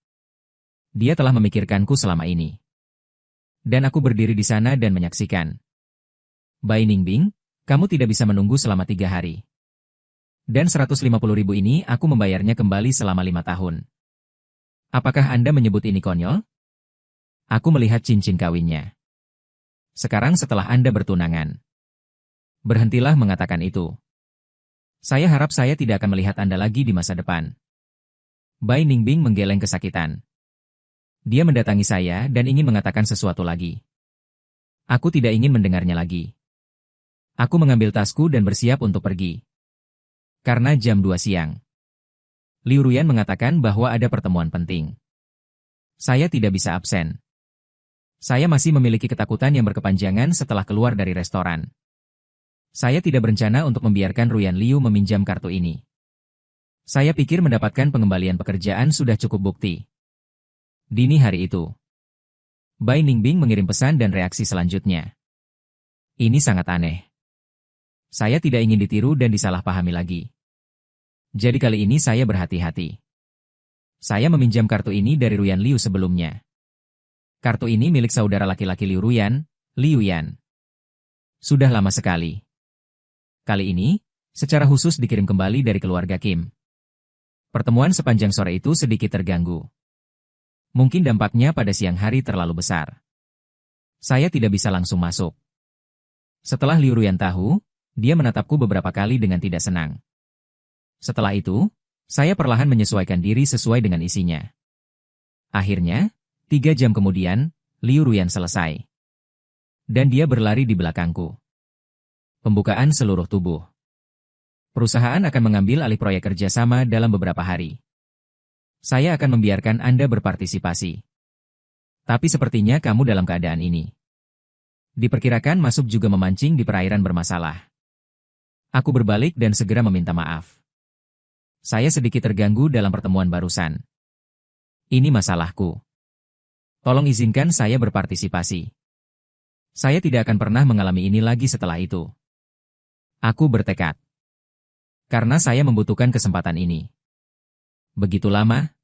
Dia telah memikirkanku selama ini. Dan aku berdiri di sana dan menyaksikan. Bai Ningbing, kamu tidak bisa menunggu selama 3 hari. Dan 150.000 ini aku membayarnya kembali selama 5 tahun. Apakah Anda menyebut ini konyol? Aku melihat cincin kawinnya. Sekarang setelah Anda bertunangan. Berhentilah mengatakan itu. Saya harap saya tidak akan melihat Anda lagi di masa depan. Bai Ningbing menggeleng kesakitan. Dia mendatangi saya dan ingin mengatakan sesuatu lagi. Aku tidak ingin mendengarnya lagi. Aku mengambil tasku dan bersiap untuk pergi. Karena jam 2 siang. Liu Ruyan mengatakan bahwa ada pertemuan penting. Saya tidak bisa absen. Saya masih memiliki ketakutan yang berkepanjangan setelah keluar dari restoran. Saya tidak berencana untuk membiarkan Ruyan Liu meminjam kartu ini. Saya pikir mendapatkan pengembalian pekerjaan sudah cukup bukti. Dini hari itu, Bai Ningbing mengirim pesan dan reaksi selanjutnya. Ini sangat aneh. Saya tidak ingin ditiru dan disalahpahami lagi. Jadi kali ini saya berhati-hati. Saya meminjam kartu ini dari Ruyan Liu sebelumnya. Kartu ini milik saudara laki-laki Liu Ruyan, Liu Yan. Sudah lama sekali. Kali ini, secara khusus dikirim kembali dari keluarga Kim. Pertemuan sepanjang sore itu sedikit terganggu. Mungkin dampaknya pada siang hari terlalu besar. Saya tidak bisa langsung masuk. Setelah Liu Ruyan tahu, dia menatapku beberapa kali dengan tidak senang. Setelah itu, saya perlahan menyesuaikan diri sesuai dengan isinya. Akhirnya, 3 jam kemudian, Liu Ruyan selesai. Dan dia berlari di belakangku. Pembukaan seluruh tubuh. Perusahaan akan mengambil alih proyek kerjasama dalam beberapa hari. Saya akan membiarkan Anda berpartisipasi. Tapi sepertinya kamu dalam keadaan ini. Diperkirakan masuk juga memancing di perairan bermasalah. Aku berbalik dan segera meminta maaf. Saya sedikit terganggu dalam pertemuan barusan. Ini masalahku. Tolong izinkan saya berpartisipasi. Saya tidak akan pernah mengalami ini lagi setelah itu. Aku bertekad. Karena saya membutuhkan kesempatan ini. Begitu lama.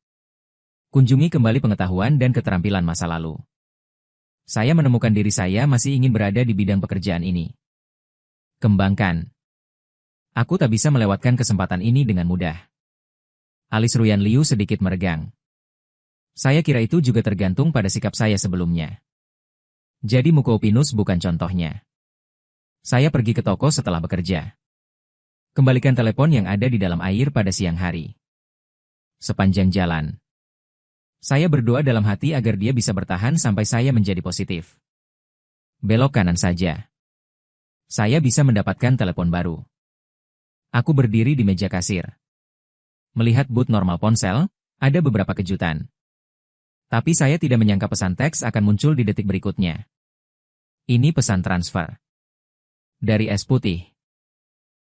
Kunjungi kembali pengetahuan dan keterampilan masa lalu. Saya menemukan diri saya masih ingin berada di bidang pekerjaan ini. Kembangkan. Aku tak bisa melewatkan kesempatan ini dengan mudah. Alis Ruyan Liu sedikit meregang. Saya kira itu juga tergantung pada sikap saya sebelumnya. Jadi Mukoupinus bukan contohnya. Saya pergi ke toko setelah bekerja. Kembalikan telepon yang ada di dalam air pada siang hari. Sepanjang jalan, saya berdoa dalam hati agar dia bisa bertahan sampai saya menjadi positif. Belok kanan saja. Saya bisa mendapatkan telepon baru. Aku berdiri di meja kasir. Melihat booth normal ponsel, ada beberapa kejutan. Tapi saya tidak menyangka pesan teks akan muncul di detik berikutnya. Ini pesan transfer. Dari es putih.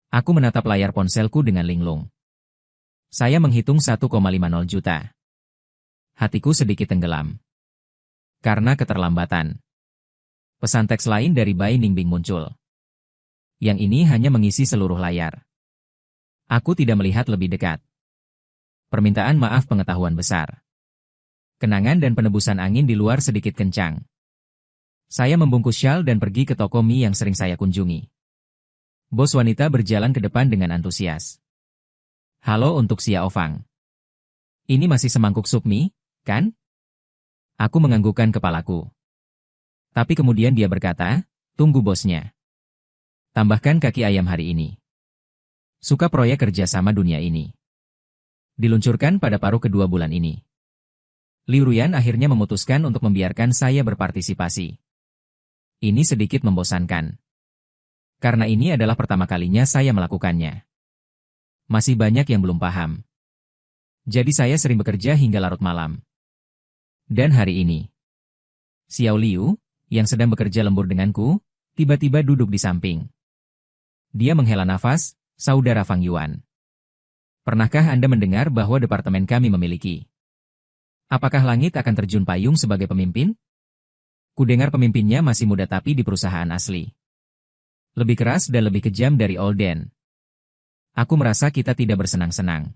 Aku menatap layar ponselku dengan linglung. Saya menghitung 1,50 juta. Hatiku sedikit tenggelam. Karena keterlambatan. Pesan teks lain dari Bai Ningbing muncul. Yang ini hanya mengisi seluruh layar. Aku tidak melihat lebih dekat. Permintaan maaf pengetahuan besar. Kenangan dan penebusan angin di luar sedikit kencang. Saya membungkus syal dan pergi ke toko mie yang sering saya kunjungi. Bos wanita berjalan ke depan dengan antusias. Halo untuk Xiao Fang. Ini masih semangkuk sup mie, kan? Aku menganggukkan kepalaku. Tapi kemudian dia berkata, tunggu bosnya. Tambahkan kaki ayam hari ini. Suka proyek kerjasama dunia ini. Diluncurkan pada paruh kedua bulan ini. Liu Ruyan akhirnya memutuskan untuk membiarkan saya berpartisipasi. Ini sedikit membosankan. Karena ini adalah pertama kalinya saya melakukannya. Masih banyak yang belum paham. Jadi saya sering bekerja hingga larut malam. Dan hari ini, Xiao Liu, yang sedang bekerja lembur denganku, tiba-tiba duduk di samping. Dia menghela nafas, saudara Fang Yuan. Pernahkah Anda mendengar bahwa departemen kami memiliki? Apakah langit akan terjun payung sebagai pemimpin? Kudengar pemimpinnya masih muda tapi di perusahaan asli. Lebih keras dan lebih kejam dari Olden. Aku merasa kita tidak bersenang-senang.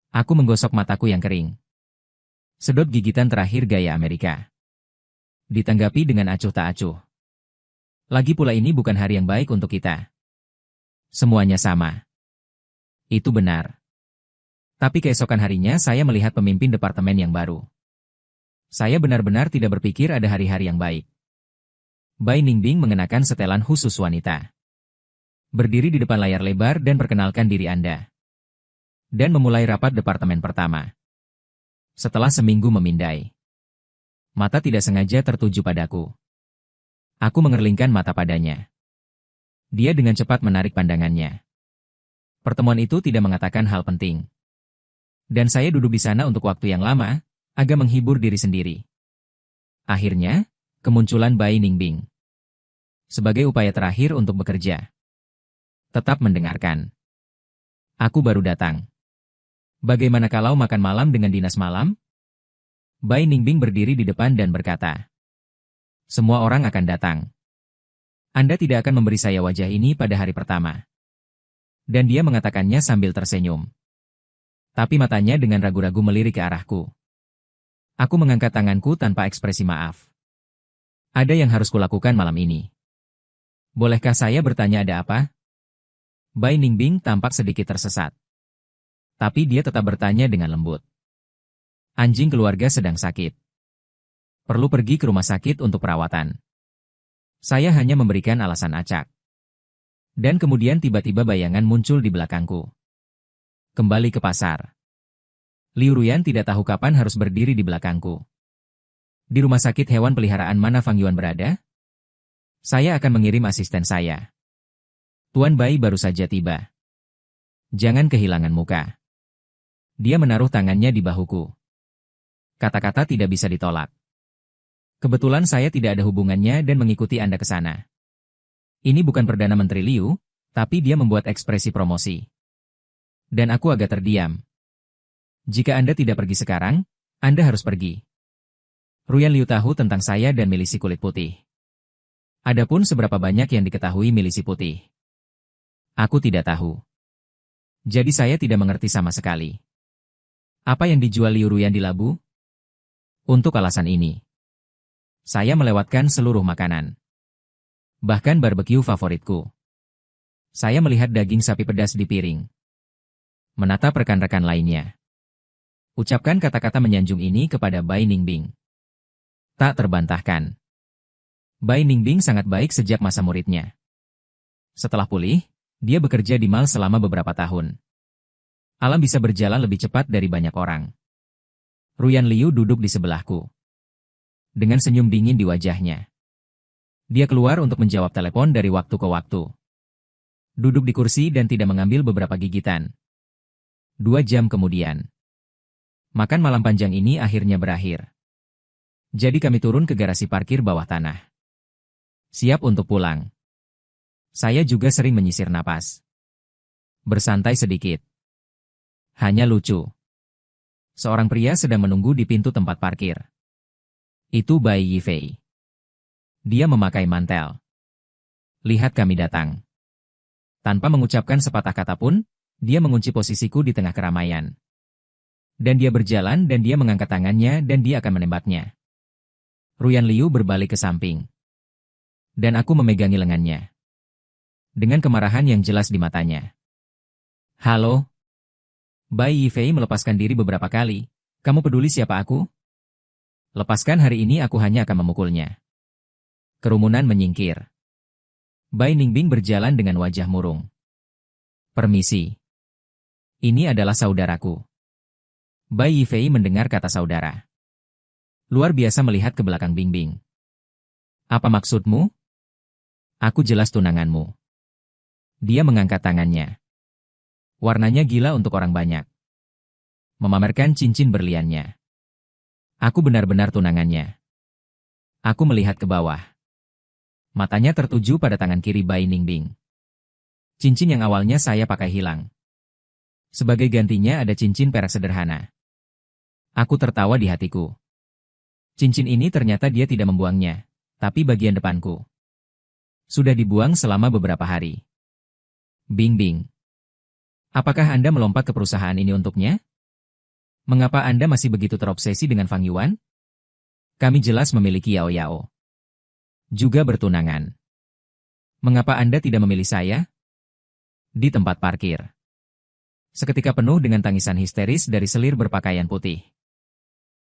Aku menggosok mataku yang kering. Sedot gigitan terakhir gaya Amerika. Ditanggapi dengan acuh tak acuh. Lagi pula ini bukan hari yang baik untuk kita. Semuanya sama. Itu benar. Tapi keesokan harinya saya melihat pemimpin departemen yang baru. Saya benar-benar tidak berpikir ada hari-hari yang baik. Bai Ningbing mengenakan setelan khusus wanita. Berdiri di depan layar lebar dan perkenalkan diri Anda. Dan memulai rapat departemen pertama. Setelah seminggu memindai. Mata tidak sengaja tertuju padaku. Aku mengerlingkan mata padanya. Dia dengan cepat menarik pandangannya. Pertemuan itu tidak mengatakan hal penting. Dan saya duduk di sana untuk waktu yang lama, agak menghibur diri sendiri. Akhirnya, kemunculan Bai Ningbing. Sebagai upaya terakhir untuk bekerja. Tetap mendengarkan. Aku baru datang. Bagaimana kalau makan malam dengan dinas malam? Bai Ningbing berdiri di depan dan berkata. Semua orang akan datang. Anda tidak akan memberi saya wajah ini pada hari pertama. Dan dia mengatakannya sambil tersenyum. Tapi matanya dengan ragu-ragu melirik ke arahku. Aku mengangkat tanganku tanpa ekspresi maaf. Ada yang harus kulakukan malam ini. Bolehkah saya bertanya ada apa? Bai Ningbing tampak sedikit tersesat. Tapi dia tetap bertanya dengan lembut. Anjing keluarga sedang sakit. Perlu pergi ke rumah sakit untuk perawatan. Saya hanya memberikan alasan acak. Dan kemudian tiba-tiba bayangan muncul di belakangku. Kembali ke pasar. Liu Ruyan tidak tahu kapan harus berdiri di belakangku. Di rumah sakit hewan peliharaan mana Fang Yuan berada? Saya akan mengirim asisten saya. Tuan Bai baru saja tiba. Jangan kehilangan muka. Dia menaruh tangannya di bahuku. Kata-kata tidak bisa ditolak. Kebetulan saya tidak ada hubungannya dan mengikuti Anda ke sana. Ini bukan Perdana Menteri Liu, tapi dia membuat ekspresi promosi. Dan aku agak terdiam. Jika Anda tidak pergi sekarang, Anda harus pergi. Ruyan Liu tahu tentang saya dan milisi kulit putih. Adapun seberapa banyak yang diketahui milisi putih. Aku tidak tahu. Jadi saya tidak mengerti sama sekali. Apa yang dijual Liu Ruyan di Labu? Untuk alasan ini. Saya melewatkan seluruh makanan. Bahkan barbeque favoritku. Saya melihat daging sapi pedas di piring. Menatap rekan-rekan lainnya. Ucapkan kata-kata menyanjung ini kepada Bai Ningbing. Tak terbantahkan. Bai Ningbing sangat baik sejak masa muridnya. Setelah pulih, dia bekerja di mall selama beberapa tahun. Alam bisa berjalan lebih cepat dari banyak orang. Ruyan Liu duduk di sebelahku. Dengan senyum dingin di wajahnya. Dia keluar untuk menjawab telepon dari waktu ke waktu. Duduk di kursi dan tidak mengambil beberapa gigitan. 2 jam kemudian. Makan malam panjang ini akhirnya berakhir. Jadi kami turun ke garasi parkir bawah tanah. Siap untuk pulang. Saya juga sering menyisir napas. Bersantai sedikit. Hanya lucu. Seorang pria sedang menunggu di pintu tempat parkir. Itu Bai Yifei. Dia memakai mantel. Lihat kami datang. Tanpa mengucapkan sepatah kata pun, dia mengunci posisiku di tengah keramaian. Dan dia berjalan dan dia mengangkat tangannya dan dia akan menembaknya. Ruyan Liu berbalik ke samping. Dan aku memegangi lengannya. Dengan kemarahan yang jelas di matanya. Halo? Bai Yifei melepaskan diri beberapa kali. Kamu peduli siapa aku? Lepaskan hari ini aku hanya akan memukulnya. Kerumunan menyingkir. Bai Ningbing berjalan dengan wajah murung. Permisi. Ini adalah saudaraku. Bai Yifei mendengar kata saudara. Luar biasa melihat ke belakang Bingbing. Apa maksudmu? Aku jelas tunanganmu. Dia mengangkat tangannya. Warnanya gila untuk orang banyak. Memamerkan cincin berliannya. Aku benar-benar tunangannya. Aku melihat ke bawah. Matanya tertuju pada tangan kiri Bai Ningbing. Cincin yang awalnya saya pakai hilang. Sebagai gantinya ada cincin perak sederhana. Aku tertawa di hatiku. Cincin ini ternyata dia tidak membuangnya, tapi bagian depanku. Sudah dibuang selama beberapa hari. Bingbing. Apakah Anda melompat ke perusahaan ini untuknya? Mengapa Anda masih begitu terobsesi dengan Fang Yuan? Kami jelas memiliki Yao Yao. Juga bertunangan. Mengapa Anda tidak memilih saya? Di tempat parkir. Seketika penuh dengan tangisan histeris dari selir berpakaian putih.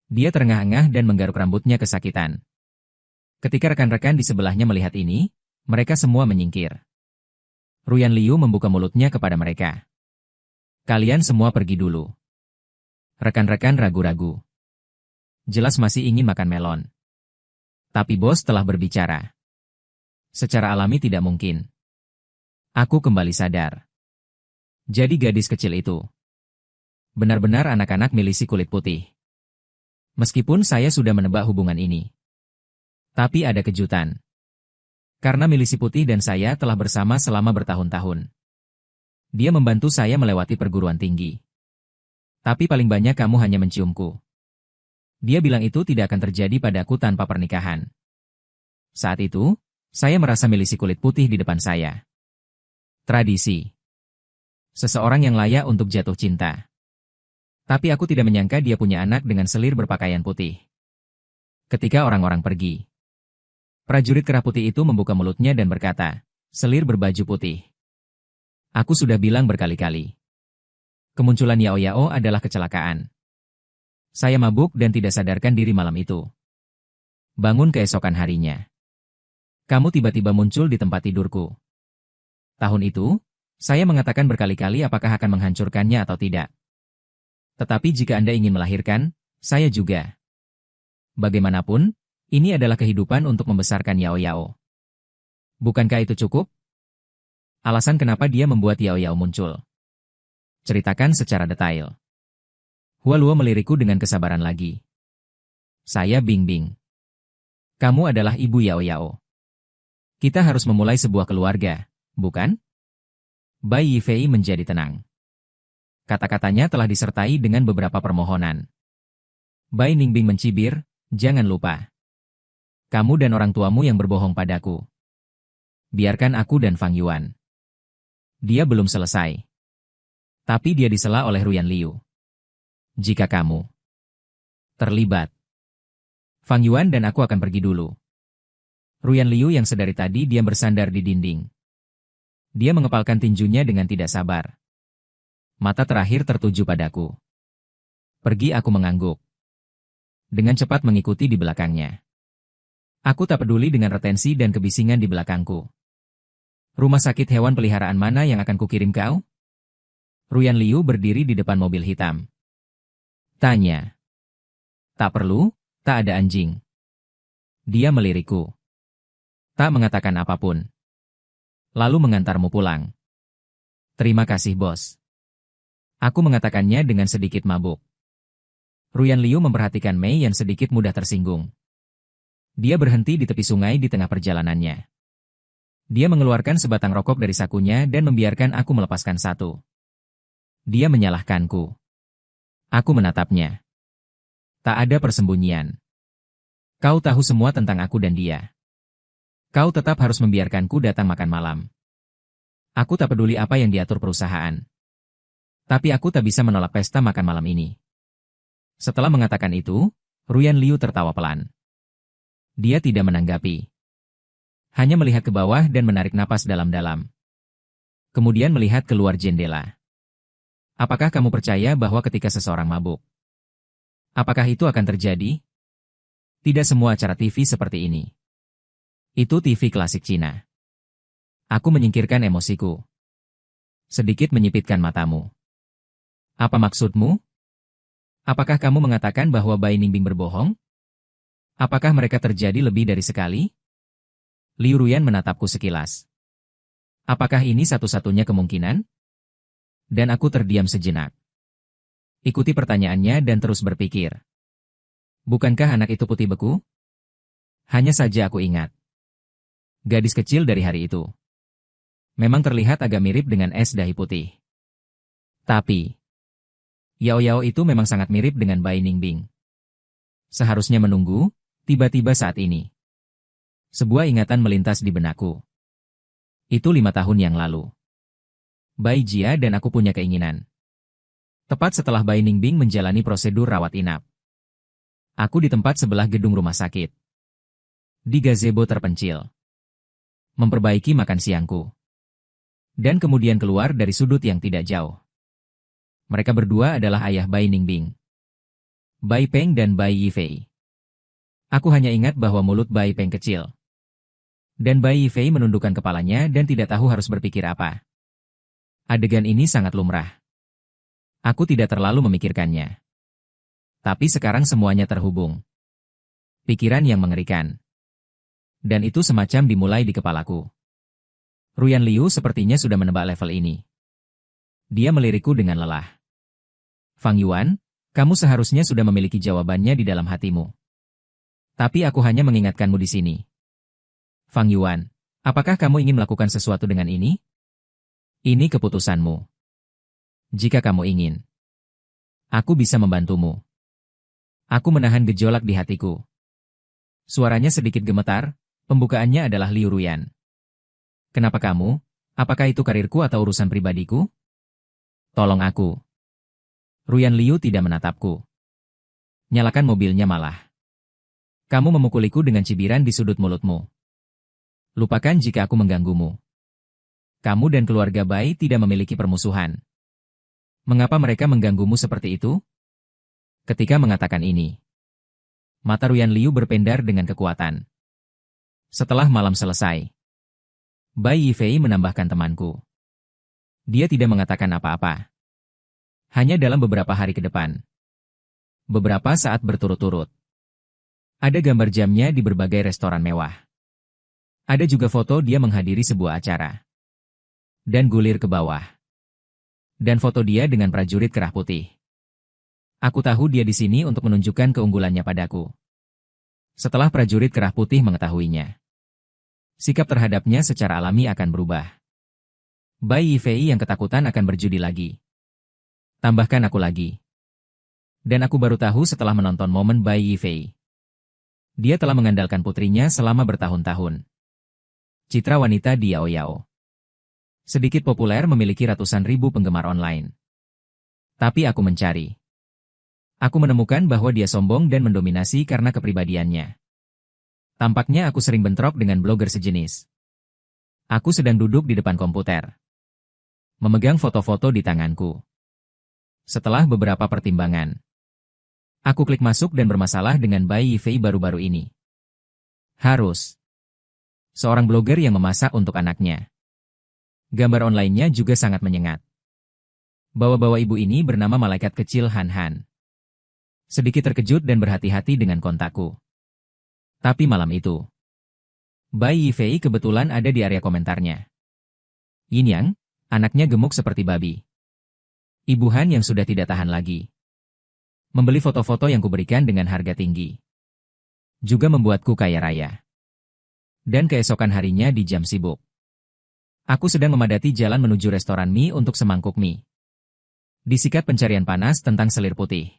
Dia terengah-engah dan menggaruk rambutnya kesakitan. Ketika rekan-rekan di sebelahnya melihat ini, mereka semua menyingkir. Ruyan Liu membuka mulutnya kepada mereka. Kalian semua pergi dulu. Rekan-rekan ragu-ragu. Jelas masih ingin makan melon. Tapi bos telah berbicara. Secara alami tidak mungkin. Aku kembali sadar. Jadi gadis kecil itu. Benar-benar anak-anak milisi kulit putih. Meskipun saya sudah menebak hubungan ini. Tapi ada kejutan. Karena milisi putih dan saya telah bersama selama bertahun-tahun. Dia membantu saya melewati perguruan tinggi. Tapi paling banyak kamu hanya menciumku. Dia bilang itu tidak akan terjadi padaku tanpa pernikahan. Saat itu, saya merasa milisi kulit putih di depan saya. Tradisi. Seseorang yang layak untuk jatuh cinta. Tapi aku tidak menyangka dia punya anak dengan selir berpakaian putih. Ketika orang-orang pergi, prajurit kerah putih itu membuka mulutnya dan berkata, selir berbaju putih. Aku sudah bilang berkali-kali. Kemunculan Yao Yao adalah kecelakaan. Saya mabuk dan tidak sadarkan diri malam itu. Bangun keesokan harinya. Kamu tiba-tiba muncul di tempat tidurku. Tahun itu, saya mengatakan berkali-kali apakah akan menghancurkannya atau tidak. Tetapi jika Anda ingin melahirkan, saya juga. Bagaimanapun, ini adalah kehidupan untuk membesarkan Yao Yao. Bukankah itu cukup? Alasan kenapa dia membuat Yao Yao muncul. Ceritakan secara detail. Hua Luo melirikku dengan kesabaran lagi. Saya Bingbing. Kamu adalah ibu Yao Yao. Kita harus memulai sebuah keluarga, bukan? Bai Yifei menjadi tenang. Kata-katanya telah disertai dengan beberapa permohonan. Bai Ningbing mencibir, jangan lupa. Kamu dan orang tuamu yang berbohong padaku. Biarkan aku dan Fang Yuan. Dia belum selesai. Tapi dia disela oleh Ruyan Liu. Jika kamu terlibat, Fang Yuan dan aku akan pergi dulu. Ruyan Liu yang sedari tadi diam bersandar di dinding. Dia mengepalkan tinjunya dengan tidak sabar. Mata terakhir tertuju padaku. Pergi, aku mengangguk. Dengan cepat mengikuti di belakangnya. Aku tak peduli dengan retensi dan kebisingan di belakangku. Rumah sakit hewan peliharaan mana yang akan kukirim kau? Ruyan Liu berdiri di depan mobil hitam. Tanya. Tak perlu, tak ada anjing. Dia melirikku. Tak mengatakan apapun. Lalu mengantarmu pulang. Terima kasih, bos. Aku mengatakannya dengan sedikit mabuk. Ruyan Liu memperhatikan Mei yang sedikit mudah tersinggung. Dia berhenti di tepi sungai di tengah perjalanannya. Dia mengeluarkan sebatang rokok dari sakunya dan membiarkan aku melepaskan satu. Dia menyalahkanku. Aku menatapnya. Tak ada persembunyian. Kau tahu semua tentang aku dan dia. Kau tetap harus membiarkanku datang makan malam. Aku tak peduli apa yang diatur perusahaan. Tapi aku tak bisa menolak pesta makan malam ini. Setelah mengatakan itu, Ruyan Liu tertawa pelan. Dia tidak menanggapi. Hanya melihat ke bawah dan menarik napas dalam-dalam. Kemudian melihat keluar jendela. Apakah kamu percaya bahwa ketika seseorang mabuk? Apakah itu akan terjadi? Tidak semua acara TV seperti ini. Itu TV klasik Cina. Aku menyingkirkan emosiku. Sedikit menyipitkan matamu. Apa maksudmu? Apakah kamu mengatakan bahwa Bai Ningbing berbohong? Apakah mereka terjadi lebih dari sekali? Liu Ruyan menatapku sekilas. Apakah ini satu-satunya kemungkinan? Dan aku terdiam sejenak. Ikuti pertanyaannya dan terus berpikir. Bukankah anak itu putih beku? Hanya saja aku ingat. Gadis kecil dari hari itu. Memang terlihat agak mirip dengan es dahi putih. Tapi, Yao Yao itu memang sangat mirip dengan Bai Ningbing. Seharusnya menunggu, tiba-tiba saat ini. Sebuah ingatan melintas di benakku. Itu 5 tahun yang lalu. Bai Jia dan aku punya keinginan. Tepat setelah Bai Ningbing menjalani prosedur rawat inap. Aku di tempat sebelah gedung rumah sakit. Di gazebo terpencil. Memperbaiki makan siangku. Dan kemudian keluar dari sudut yang tidak jauh. Mereka berdua adalah ayah Bai Ningbing. Bai Peng dan Bai Yifei. Aku hanya ingat bahwa mulut Bai Peng kecil. Dan Bai Yifei menundukkan kepalanya dan tidak tahu harus berpikir apa. Adegan ini sangat lumrah. Aku tidak terlalu memikirkannya. Tapi sekarang semuanya terhubung. Pikiran yang mengerikan. Dan itu semacam dimulai di kepalaku. Ruyan Liu sepertinya sudah menebak level ini. Dia melirikku dengan lelah. Fang Yuan, kamu seharusnya sudah memiliki jawabannya di dalam hatimu. Tapi aku hanya mengingatkanmu di sini. Fang Yuan, apakah kamu ingin melakukan sesuatu dengan ini? Ini keputusanmu. Jika kamu ingin, aku bisa membantumu. Aku menahan gejolak di hatiku. Suaranya sedikit gemetar. Pembukaannya adalah Liu Ruyan. Kenapa kamu? Apakah itu karirku atau urusan pribadiku? Tolong aku. Ruyan Liu tidak menatapku. Nyalakan mobilnya malah. Kamu memukuliku dengan cibiran di sudut mulutmu. Lupakan jika aku mengganggumu. Kamu dan keluarga Bai tidak memiliki permusuhan. Mengapa mereka mengganggumu seperti itu? Ketika mengatakan ini, mata Ruyan Liu berpendar dengan kekuatan. Setelah malam selesai, Bai Yifei menambahkan temanku. Dia tidak mengatakan apa-apa. Hanya dalam beberapa hari ke depan. Beberapa saat berturut-turut. Ada gambar jamnya di berbagai restoran mewah. Ada juga foto dia menghadiri sebuah acara. Dan gulir ke bawah. Dan foto dia dengan prajurit kerah putih. Aku tahu dia di sini untuk menunjukkan keunggulannya padaku. Setelah prajurit kerah putih mengetahuinya, sikap terhadapnya secara alami akan berubah. Bai Yifei yang ketakutan akan berjudi lagi. Tambahkan aku lagi. Dan aku baru tahu setelah menonton momen Bai Yifei. Dia telah mengandalkan putrinya selama bertahun-tahun. Citra wanita di Yao Yao. Sedikit populer memiliki ratusan ribu penggemar online. Tapi aku mencari. Aku menemukan bahwa dia sombong dan mendominasi karena kepribadiannya. Tampaknya aku sering bentrok dengan blogger sejenis. Aku sedang duduk di depan komputer. Memegang foto-foto di tanganku. Setelah beberapa pertimbangan, aku klik masuk dan bermasalah dengan Bai Yifei baru-baru ini. Harus. Seorang blogger yang memasak untuk anaknya. Gambar online-nya juga sangat menyengat. Bawa-bawa ibu ini bernama malaikat kecil Han Han. Sedikit terkejut dan berhati-hati dengan kontakku. Tapi malam itu, Bai Yifei kebetulan ada di area komentarnya. Yin Yang, anaknya gemuk seperti babi. Ibu Han yang sudah tidak tahan lagi. Membeli foto-foto yang kuberikan dengan harga tinggi. Juga membuatku kaya raya. Dan keesokan harinya di jam sibuk. Aku sedang memadati jalan menuju restoran mie untuk semangkuk mie. Disikat pencarian panas tentang selir putih.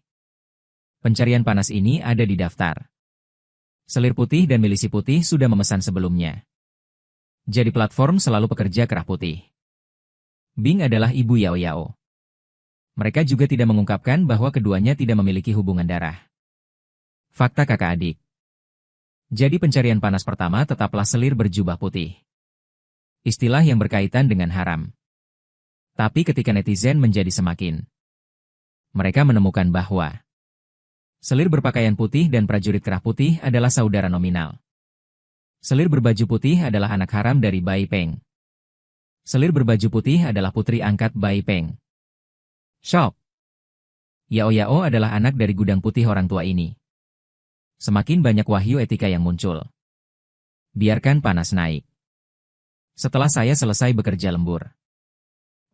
Pencarian panas ini ada di daftar. Selir putih dan milisi putih sudah memesan sebelumnya. Jadi platform selalu pekerja kerah putih. Bing adalah ibu Yao Yao. Mereka juga tidak mengungkapkan bahwa keduanya tidak memiliki hubungan darah. Fakta kakak adik. Jadi pencarian panas pertama tetaplah selir berjubah putih. Istilah yang berkaitan dengan haram. Tapi ketika netizen menjadi semakin, mereka menemukan bahwa selir berpakaian putih dan prajurit kerah putih adalah saudara nominal. Selir berbaju putih adalah anak haram dari Bai Peng. Selir berbaju putih adalah putri angkat Bai Peng. Shock. Yao Yao adalah anak dari gudang putih orang tua ini. Semakin banyak wahyu etika yang muncul. Biarkan panas naik. Setelah saya selesai bekerja lembur.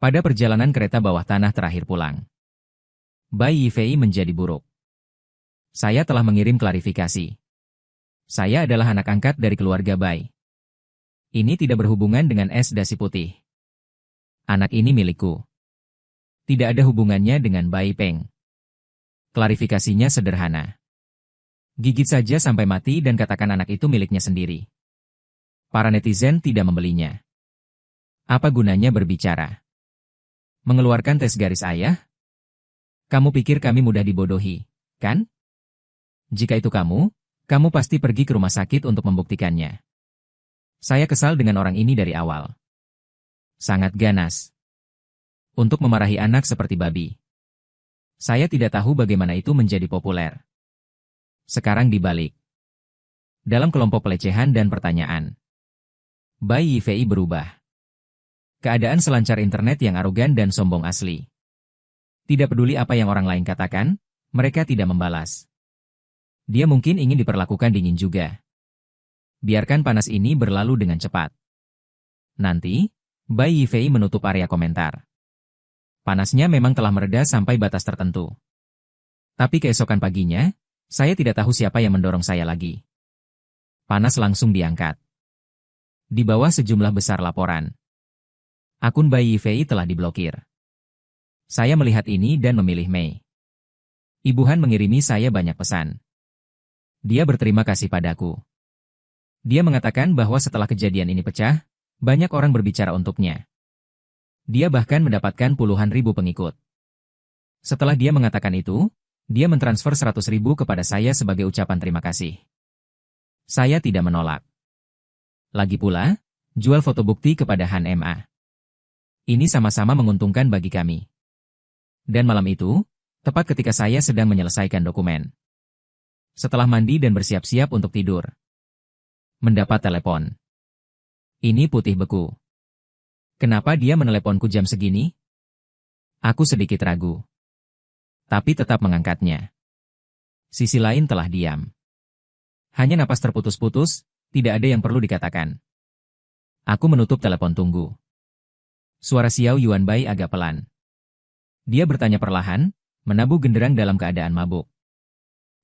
Pada perjalanan kereta bawah tanah terakhir pulang, Bai Yifei menjadi buruk. Saya telah mengirim klarifikasi. Saya adalah anak angkat dari keluarga Bai. Ini tidak berhubungan dengan es dasi putih. Anak ini milikku. Tidak ada hubungannya dengan Bai Peng. Klarifikasinya sederhana. Gigit saja sampai mati dan katakan anak itu miliknya sendiri. Para netizen tidak membelinya. Apa gunanya berbicara? Mengeluarkan tes garis ayah? Kamu pikir kami mudah dibodohi, kan? Jika itu kamu pasti pergi ke rumah sakit untuk membuktikannya. Saya kesal dengan orang ini dari awal. Sangat ganas. Untuk memarahi anak seperti babi. Saya tidak tahu bagaimana itu menjadi populer. Sekarang dibalik. Dalam kelompok pelecehan dan pertanyaan, Bai Yifei berubah. Keadaan selancar internet yang arogan dan sombong asli. Tidak peduli apa yang orang lain katakan, mereka tidak membalas. Dia mungkin ingin diperlakukan dingin juga. Biarkan panas ini berlalu dengan cepat. Nanti, Bai Yifei menutup area komentar. Panasnya memang telah mereda sampai batas tertentu. Tapi keesokan paginya, saya tidak tahu siapa yang mendorong saya lagi. Panas langsung diangkat. Di bawah sejumlah besar laporan. Akun Bai Yifei telah diblokir. Saya melihat ini dan memilih Mei. Ibu Han mengirimi saya banyak pesan. Dia berterima kasih padaku. Dia mengatakan bahwa setelah kejadian ini pecah, banyak orang berbicara untuknya. Dia bahkan mendapatkan puluhan ribu pengikut. Setelah dia mengatakan itu, dia mentransfer 100.000 kepada saya sebagai ucapan terima kasih. Saya tidak menolak. Lagi pula, jual foto bukti kepada Han Ma. Ini sama-sama menguntungkan bagi kami. Dan malam itu, tepat ketika saya sedang menyelesaikan dokumen. Setelah mandi dan bersiap-siap untuk tidur. Mendapat telepon. Ini putih beku. Kenapa dia meneleponku jam segini? Aku sedikit ragu. Tapi tetap mengangkatnya. Sisi lain telah diam. Hanya napas terputus-putus, tidak ada yang perlu dikatakan. Aku menutup telepon tunggu. Suara Xiao Yuanbai agak pelan. Dia bertanya perlahan, menabuh genderang dalam keadaan mabuk.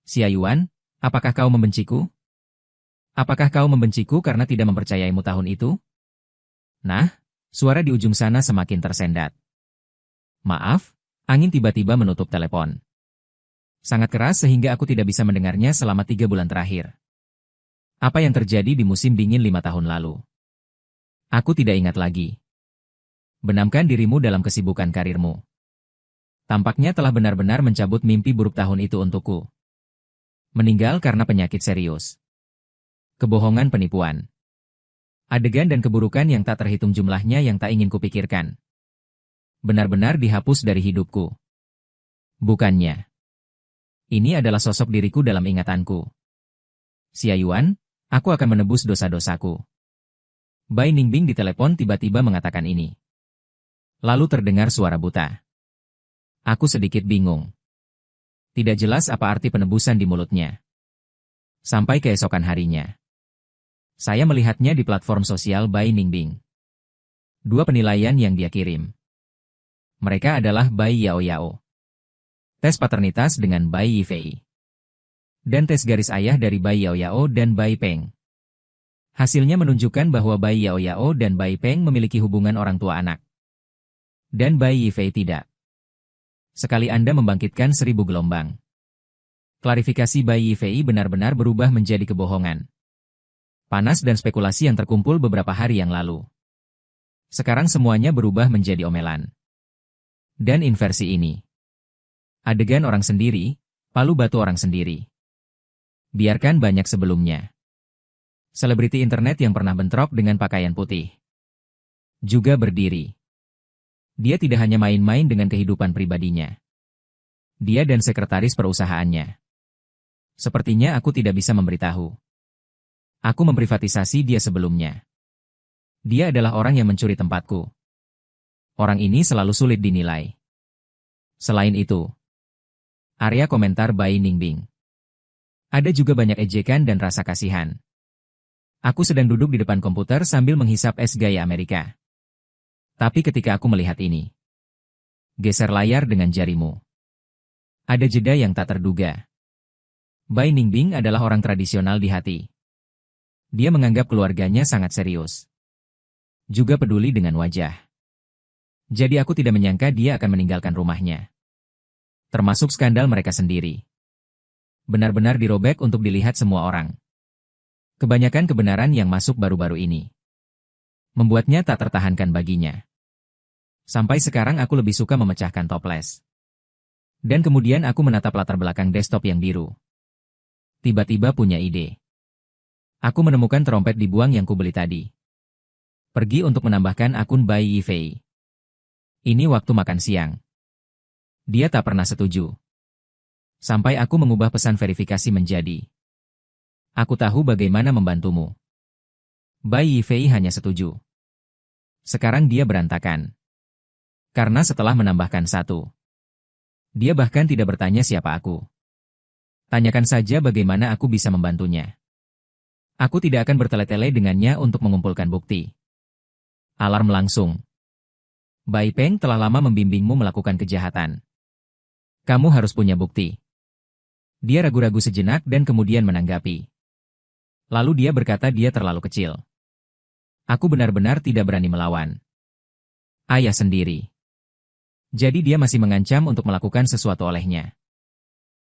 Xiao Yuan, apakah kau membenciku? Apakah kau membenciku karena tidak mempercayaimu tahun itu? Nah, suara di ujung sana semakin tersendat. Maaf, angin tiba-tiba menutup telepon. Sangat keras sehingga aku tidak bisa mendengarnya selama 3 bulan terakhir. Apa yang terjadi di musim dingin 5 tahun lalu? Aku tidak ingat lagi. Benamkan dirimu dalam kesibukan karirmu. Tampaknya telah benar-benar mencabut mimpi buruk tahun itu untukku. Meninggal karena penyakit serius. Kebohongan penipuan. Adegan dan keburukan yang tak terhitung jumlahnya yang tak ingin kupikirkan. Benar-benar dihapus dari hidupku. Bukannya. Ini adalah sosok diriku dalam ingatanku. Xiao Yuan, Aku akan menebus dosa-dosaku. Bai Ningbing di telepon tiba-tiba mengatakan ini. Lalu terdengar suara buta. Aku sedikit bingung. Tidak jelas apa arti penebusan di mulutnya. Sampai keesokan harinya. Saya melihatnya di platform sosial Bai Ningbing. Dua penilaian yang dia kirim. Mereka adalah Bai Yao Yao. Tes paternitas dengan Bai Yifei. Dan tes garis ayah dari Bai Yao Yao dan Bai Peng. Hasilnya menunjukkan bahwa Bai Yao Yao dan Bai Peng memiliki hubungan orang tua anak. Dan Bai Yifei tidak. Sekali Anda membangkitkan 1000 gelombang. Klarifikasi Bai Yifei benar-benar berubah menjadi kebohongan. Panas dan spekulasi yang terkumpul beberapa hari yang lalu. Sekarang semuanya berubah menjadi omelan. Dan inversi ini. Adegan orang sendiri, palu batu orang sendiri. Biarkan banyak sebelumnya. Selebriti internet yang pernah bentrok dengan pakaian putih. Juga berdiri. Dia tidak hanya main-main dengan kehidupan pribadinya. Dia dan sekretaris perusahaannya. Sepertinya aku tidak bisa memberitahu. Aku memprivatisasi dia sebelumnya. Dia adalah orang yang mencuri tempatku. Orang ini selalu sulit dinilai. Selain itu, area komentar Bai Ningbing. Ada juga banyak ejekan dan rasa kasihan. Aku sedang duduk di depan komputer sambil menghisap es gaya Amerika. Tapi ketika aku melihat ini, geser layar dengan jarimu. Ada jeda yang tak terduga. Bai Ningbing adalah orang tradisional di hati. Dia menganggap keluarganya sangat serius. Juga peduli dengan wajah. Jadi aku tidak menyangka dia akan meninggalkan rumahnya. Termasuk skandal mereka sendiri. Benar-benar dirobek untuk dilihat semua orang. Kebanyakan kebenaran yang masuk baru-baru ini. Membuatnya tak tertahankan baginya. Sampai sekarang aku lebih suka memecahkan toples. Dan kemudian aku menatap latar belakang desktop yang biru. Tiba-tiba punya ide. Aku menemukan trompet dibuang yang kubeli tadi. Pergi untuk menambahkan akun Bai Yifei. Ini waktu makan siang. Dia tak pernah setuju. Sampai aku mengubah pesan verifikasi menjadi, aku tahu bagaimana membantumu. Bai Yifei hanya setuju. Sekarang dia berantakan. Karena setelah menambahkan satu, dia bahkan tidak bertanya siapa aku. Tanyakan saja bagaimana aku bisa membantunya. Aku tidak akan bertele-tele dengannya untuk mengumpulkan bukti. Alarm langsung. Bai Peng telah lama membimbingmu melakukan kejahatan. Kamu harus punya bukti. Dia ragu-ragu sejenak dan kemudian menanggapi. Lalu dia berkata dia terlalu kecil. Aku benar-benar tidak berani melawan. Ayah sendiri. Jadi dia masih mengancam untuk melakukan sesuatu olehnya.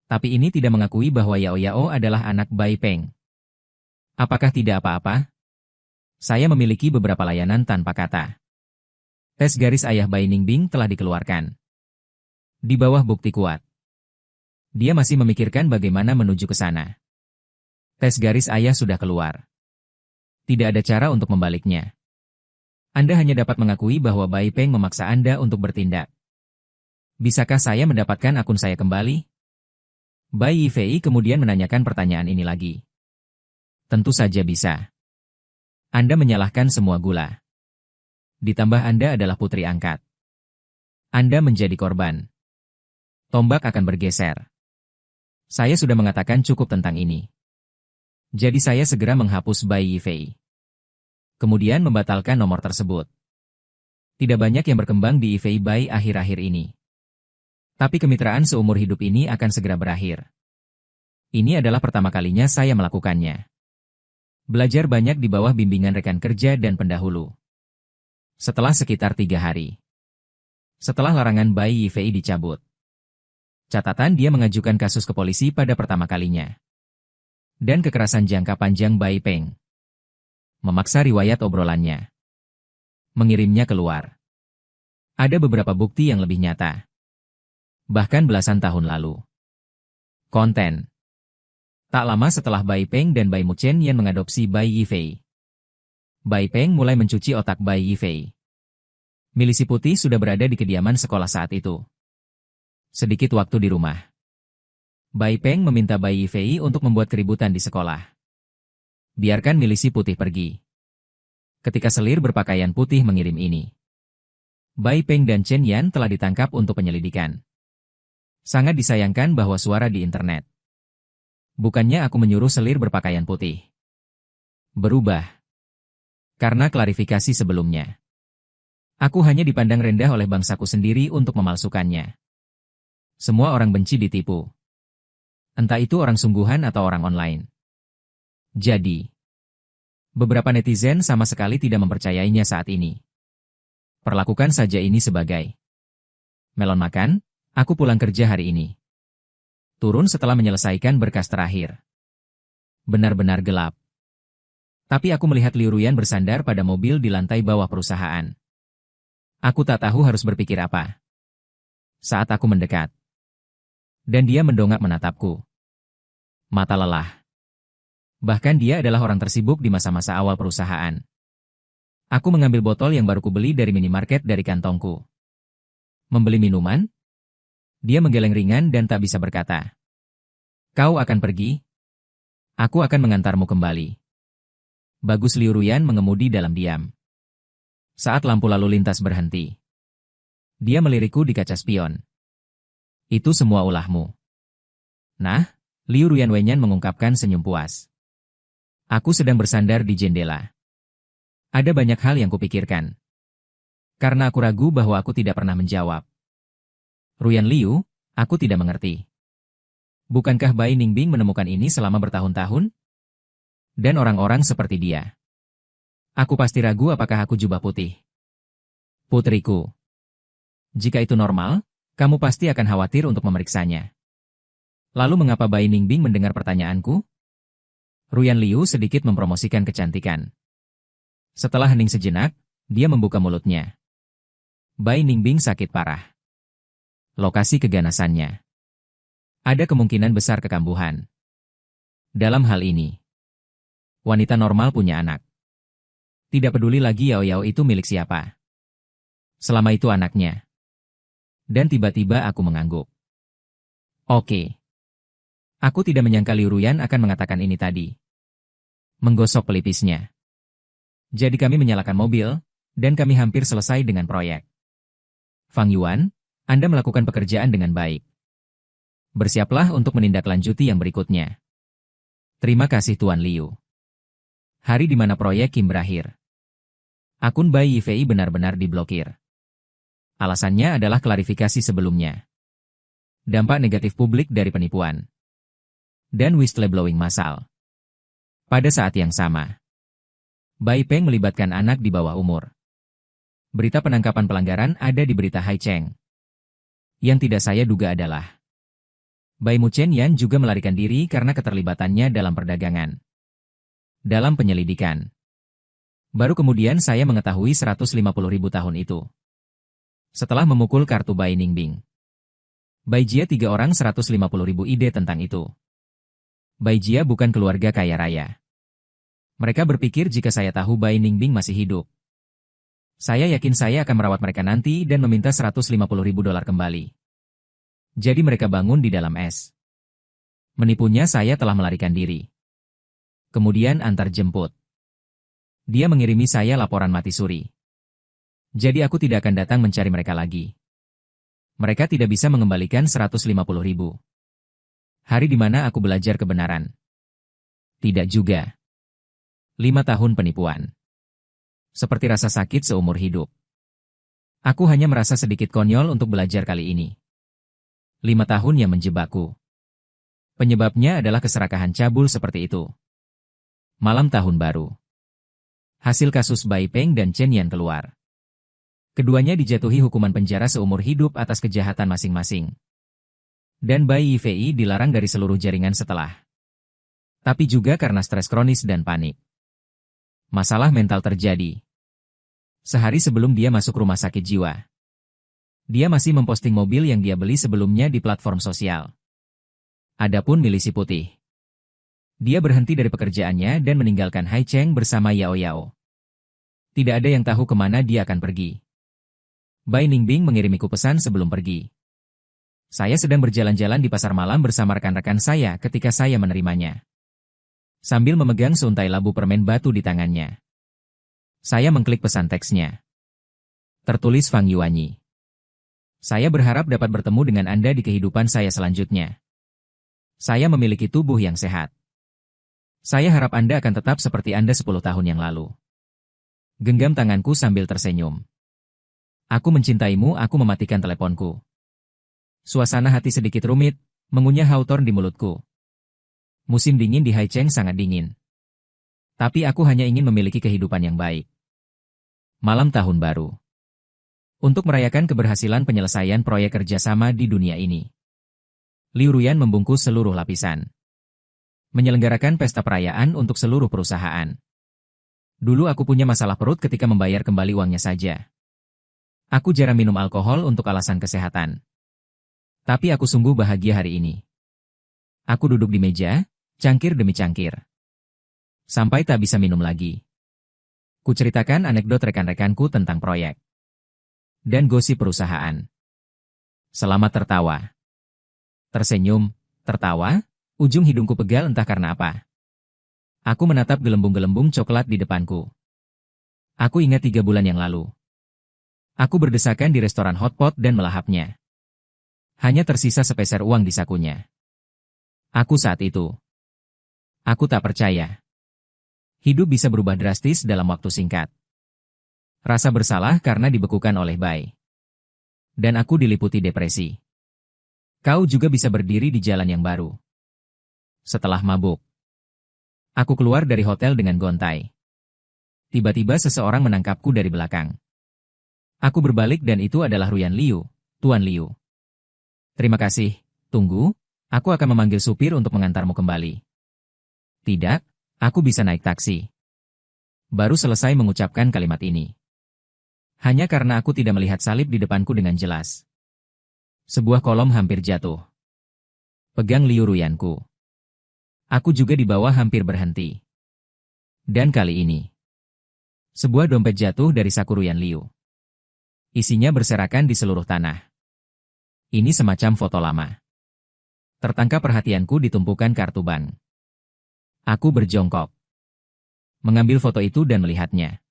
Tapi ini tidak mengakui bahwa Yao Yao adalah anak Bai Peng. Apakah tidak apa-apa? Saya memiliki beberapa layanan tanpa kata. Tes garis ayah Bai Ningbing telah dikeluarkan. Di bawah bukti kuat. Dia masih memikirkan bagaimana menuju ke sana. Tes garis ayah sudah keluar. Tidak ada cara untuk membaliknya. Anda hanya dapat mengakui bahwa Bai Peng memaksa Anda untuk bertindak. Bisakah saya mendapatkan akun saya kembali? Bai Yifei kemudian menanyakan pertanyaan ini lagi. Tentu saja bisa. Anda menyalahkan semua gula. Ditambah Anda adalah putri angkat. Anda menjadi korban. Tombak akan bergeser. Saya sudah mengatakan cukup tentang ini. Jadi saya segera menghapus Bai Yifei. Kemudian membatalkan nomor tersebut. Tidak banyak yang berkembang di Yifei Bai akhir-akhir ini. Tapi kemitraan seumur hidup ini akan segera berakhir. Ini adalah pertama kalinya saya melakukannya. Belajar banyak di bawah bimbingan rekan kerja dan pendahulu. Setelah sekitar 3 hari. Setelah larangan Bai Yifei dicabut. Catatan dia mengajukan kasus ke polisi pada pertama kalinya. Dan kekerasan jangka panjang Bai Peng. Memaksa riwayat obrolannya. Mengirimnya keluar. Ada beberapa bukti yang lebih nyata. Bahkan belasan tahun lalu. Konten. Tak lama setelah Bai Peng dan Bai Muchen Yan mengadopsi Bai Yifei. Bai Peng mulai mencuci otak Bai Yifei. Milisi putih sudah berada di kediaman sekolah saat itu. Sedikit waktu di rumah. Bai Peng meminta Bai Yifei untuk membuat keributan di sekolah. Biarkan milisi putih pergi. Ketika selir berpakaian putih mengirim ini, Bai Peng dan Chen Yan telah ditangkap untuk penyelidikan. Sangat disayangkan bahwa suara di internet. Bukannya aku menyuruh selir berpakaian putih berubah. Karena klarifikasi sebelumnya. Aku hanya dipandang rendah oleh bangsaku sendiri untuk memalsukannya. Semua orang benci ditipu. Entah itu orang sungguhan atau orang online. Jadi, beberapa netizen sama sekali tidak mempercayainya saat ini. Perlakukan saja ini sebagai melon makan, aku pulang kerja hari ini. Turun setelah menyelesaikan berkas terakhir. Benar-benar gelap. Tapi aku melihat Liu Ruyan bersandar pada mobil di lantai bawah perusahaan. Aku tak tahu harus berpikir apa. Saat aku mendekat. Dan dia mendongak menatapku. Mata lelah. Bahkan dia adalah orang tersibuk di masa-masa awal perusahaan. Aku mengambil botol yang baru kubeli dari minimarket dari kantongku. Membeli minuman? Dia menggeleng ringan dan tak bisa berkata. Kau akan pergi? Aku akan mengantarmu kembali. Bagus. Liu Ruyan mengemudi dalam diam. Saat lampu lalu lintas berhenti, dia melirikku di kaca spion. Itu semua ulahmu. Nah, Liu Ruyan Wenyan mengungkapkan senyum puas. Aku sedang bersandar di jendela. Ada banyak hal yang kupikirkan. Karena aku ragu bahwa aku tidak pernah menjawab. Ruyan Liu, aku tidak mengerti. Bukankah Bai Ningbing menemukan ini selama bertahun-tahun? Dan orang-orang seperti dia. Aku pasti ragu apakah aku jubah putih. Putriku. Jika itu normal, kamu pasti akan khawatir untuk memeriksanya. Lalu mengapa Bai Ningbing mendengar pertanyaanku? Ruyan Liu sedikit mempromosikan kecantikan. Setelah hening sejenak, dia membuka mulutnya. Bai Ningbing sakit parah. Lokasi keganasannya. Ada kemungkinan besar kekambuhan. Dalam hal ini, wanita normal punya anak. Tidak peduli lagi Yao Yao itu milik siapa. Selama itu anaknya. Dan tiba-tiba aku mengangguk. Oke. Aku tidak menyangka Liu Ruyan akan mengatakan ini tadi. Menggosok pelipisnya. Jadi kami menyalakan mobil, dan kami hampir selesai dengan proyek. Fang Yuan, Anda melakukan pekerjaan dengan baik. Bersiaplah untuk menindaklanjuti yang berikutnya. Terima kasih Tuan Liu. Hari di mana proyek Kim berakhir. Akun Bai Yifei benar-benar diblokir. Alasannya adalah klarifikasi sebelumnya. Dampak negatif publik dari penipuan. Dan whistleblowing massal. Pada saat yang sama, Bai Peng melibatkan anak di bawah umur. Berita penangkapan pelanggaran ada di berita Hai Cheng. Yang tidak saya duga adalah Bai Mu Chen Yan juga melarikan diri karena keterlibatannya dalam perdagangan. Dalam penyelidikan. Baru kemudian saya mengetahui 150.000 tahun itu. Setelah memukul kartu Bai Ningbing. Bai Jia 3 orang 150.000 ide tentang itu. Bai Jia bukan keluarga kaya raya. Mereka berpikir jika saya tahu Bai Ningbing masih hidup. Saya yakin saya akan merawat mereka nanti dan meminta 150.000 dolar kembali. Jadi mereka bangun di dalam es. Menipunya saya telah melarikan diri. Kemudian antar jemput. Dia mengirimi saya laporan mati suri. Jadi aku tidak akan datang mencari mereka lagi. Mereka tidak bisa mengembalikan 150.000. Hari di mana aku belajar kebenaran. Tidak juga. 5 tahun penipuan. Seperti rasa sakit seumur hidup. Aku hanya merasa sedikit konyol untuk belajar kali ini. 5 tahun yang menjebakku. Penyebabnya adalah keserakahan cabul seperti itu. Malam tahun baru. Hasil kasus Bai Peng dan Chen Yan keluar. Keduanya dijatuhi hukuman penjara seumur hidup atas kejahatan masing-masing. Dan Bai Yifei dilarang dari seluruh jaringan setelah. Tapi juga karena stres kronis dan panik. Masalah mental terjadi. Sehari sebelum dia masuk rumah sakit jiwa. Dia masih memposting mobil yang dia beli sebelumnya di platform sosial. Adapun milisi putih. Dia berhenti dari pekerjaannya dan meninggalkan Hai Cheng bersama Yao Yao. Tidak ada yang tahu kemana dia akan pergi. Bai Ningbing mengirimiku pesan sebelum pergi. Saya sedang berjalan-jalan di pasar malam bersama rekan-rekan saya ketika saya menerimanya. Sambil memegang seuntai labu permen batu di tangannya. Saya mengklik pesan teksnya. Tertulis Fang Yuanyi. Saya berharap dapat bertemu dengan Anda di kehidupan saya selanjutnya. Saya memiliki tubuh yang sehat. Saya harap Anda akan tetap seperti Anda 10 tahun yang lalu. Genggam tanganku sambil tersenyum. Aku mencintaimu, aku mematikan teleponku. Suasana hati sedikit rumit, mengunyah Hawthorne di mulutku. Musim dingin di Haicheng sangat dingin. Tapi aku hanya ingin memiliki kehidupan yang baik. Malam tahun baru. Untuk merayakan keberhasilan penyelesaian proyek kerjasama di dunia ini. Liu Ruyan membungkus seluruh lapisan. Menyelenggarakan pesta perayaan untuk seluruh perusahaan. Dulu aku punya masalah perut ketika membayar kembali uangnya saja. Aku jarang minum alkohol untuk alasan kesehatan. Tapi aku sungguh bahagia hari ini. Aku duduk di meja, cangkir demi cangkir. Sampai tak bisa minum lagi. Kuceritakan anekdot rekan-rekanku tentang proyek. Dan gosip perusahaan. Selamat tertawa. Tersenyum, tertawa, ujung hidungku pegal entah karena apa. Aku menatap gelembung-gelembung coklat di depanku. Aku ingat 3 bulan yang lalu. Aku berdesakan di restoran hotpot dan melahapnya. Hanya tersisa sepeser uang di sakunya. Aku saat itu. Aku tak percaya. Hidup bisa berubah drastis dalam waktu singkat. Rasa bersalah karena dibekukan oleh Bai. Dan aku diliputi depresi. Kau juga bisa berdiri di jalan yang baru. Setelah mabuk. Aku keluar dari hotel dengan gontai. Tiba-tiba seseorang menangkapku dari belakang. Aku berbalik dan itu adalah Ruyan Liu, Tuan Liu. Terima kasih, tunggu, aku akan memanggil supir untuk mengantarmu kembali. Tidak, aku bisa naik taksi. Baru selesai mengucapkan kalimat ini. Hanya karena aku tidak melihat salib di depanku dengan jelas. Sebuah kolom hampir jatuh. Pegang Liu Ruyanku. Aku juga di bawah hampir berhenti. Dan kali ini. Sebuah dompet jatuh dari saku Ruyan Liu. Isinya berserakan di seluruh tanah. Ini semacam foto lama. Tertangkap perhatianku di tumpukan kartu bank. Aku berjongkok. Mengambil foto itu dan melihatnya.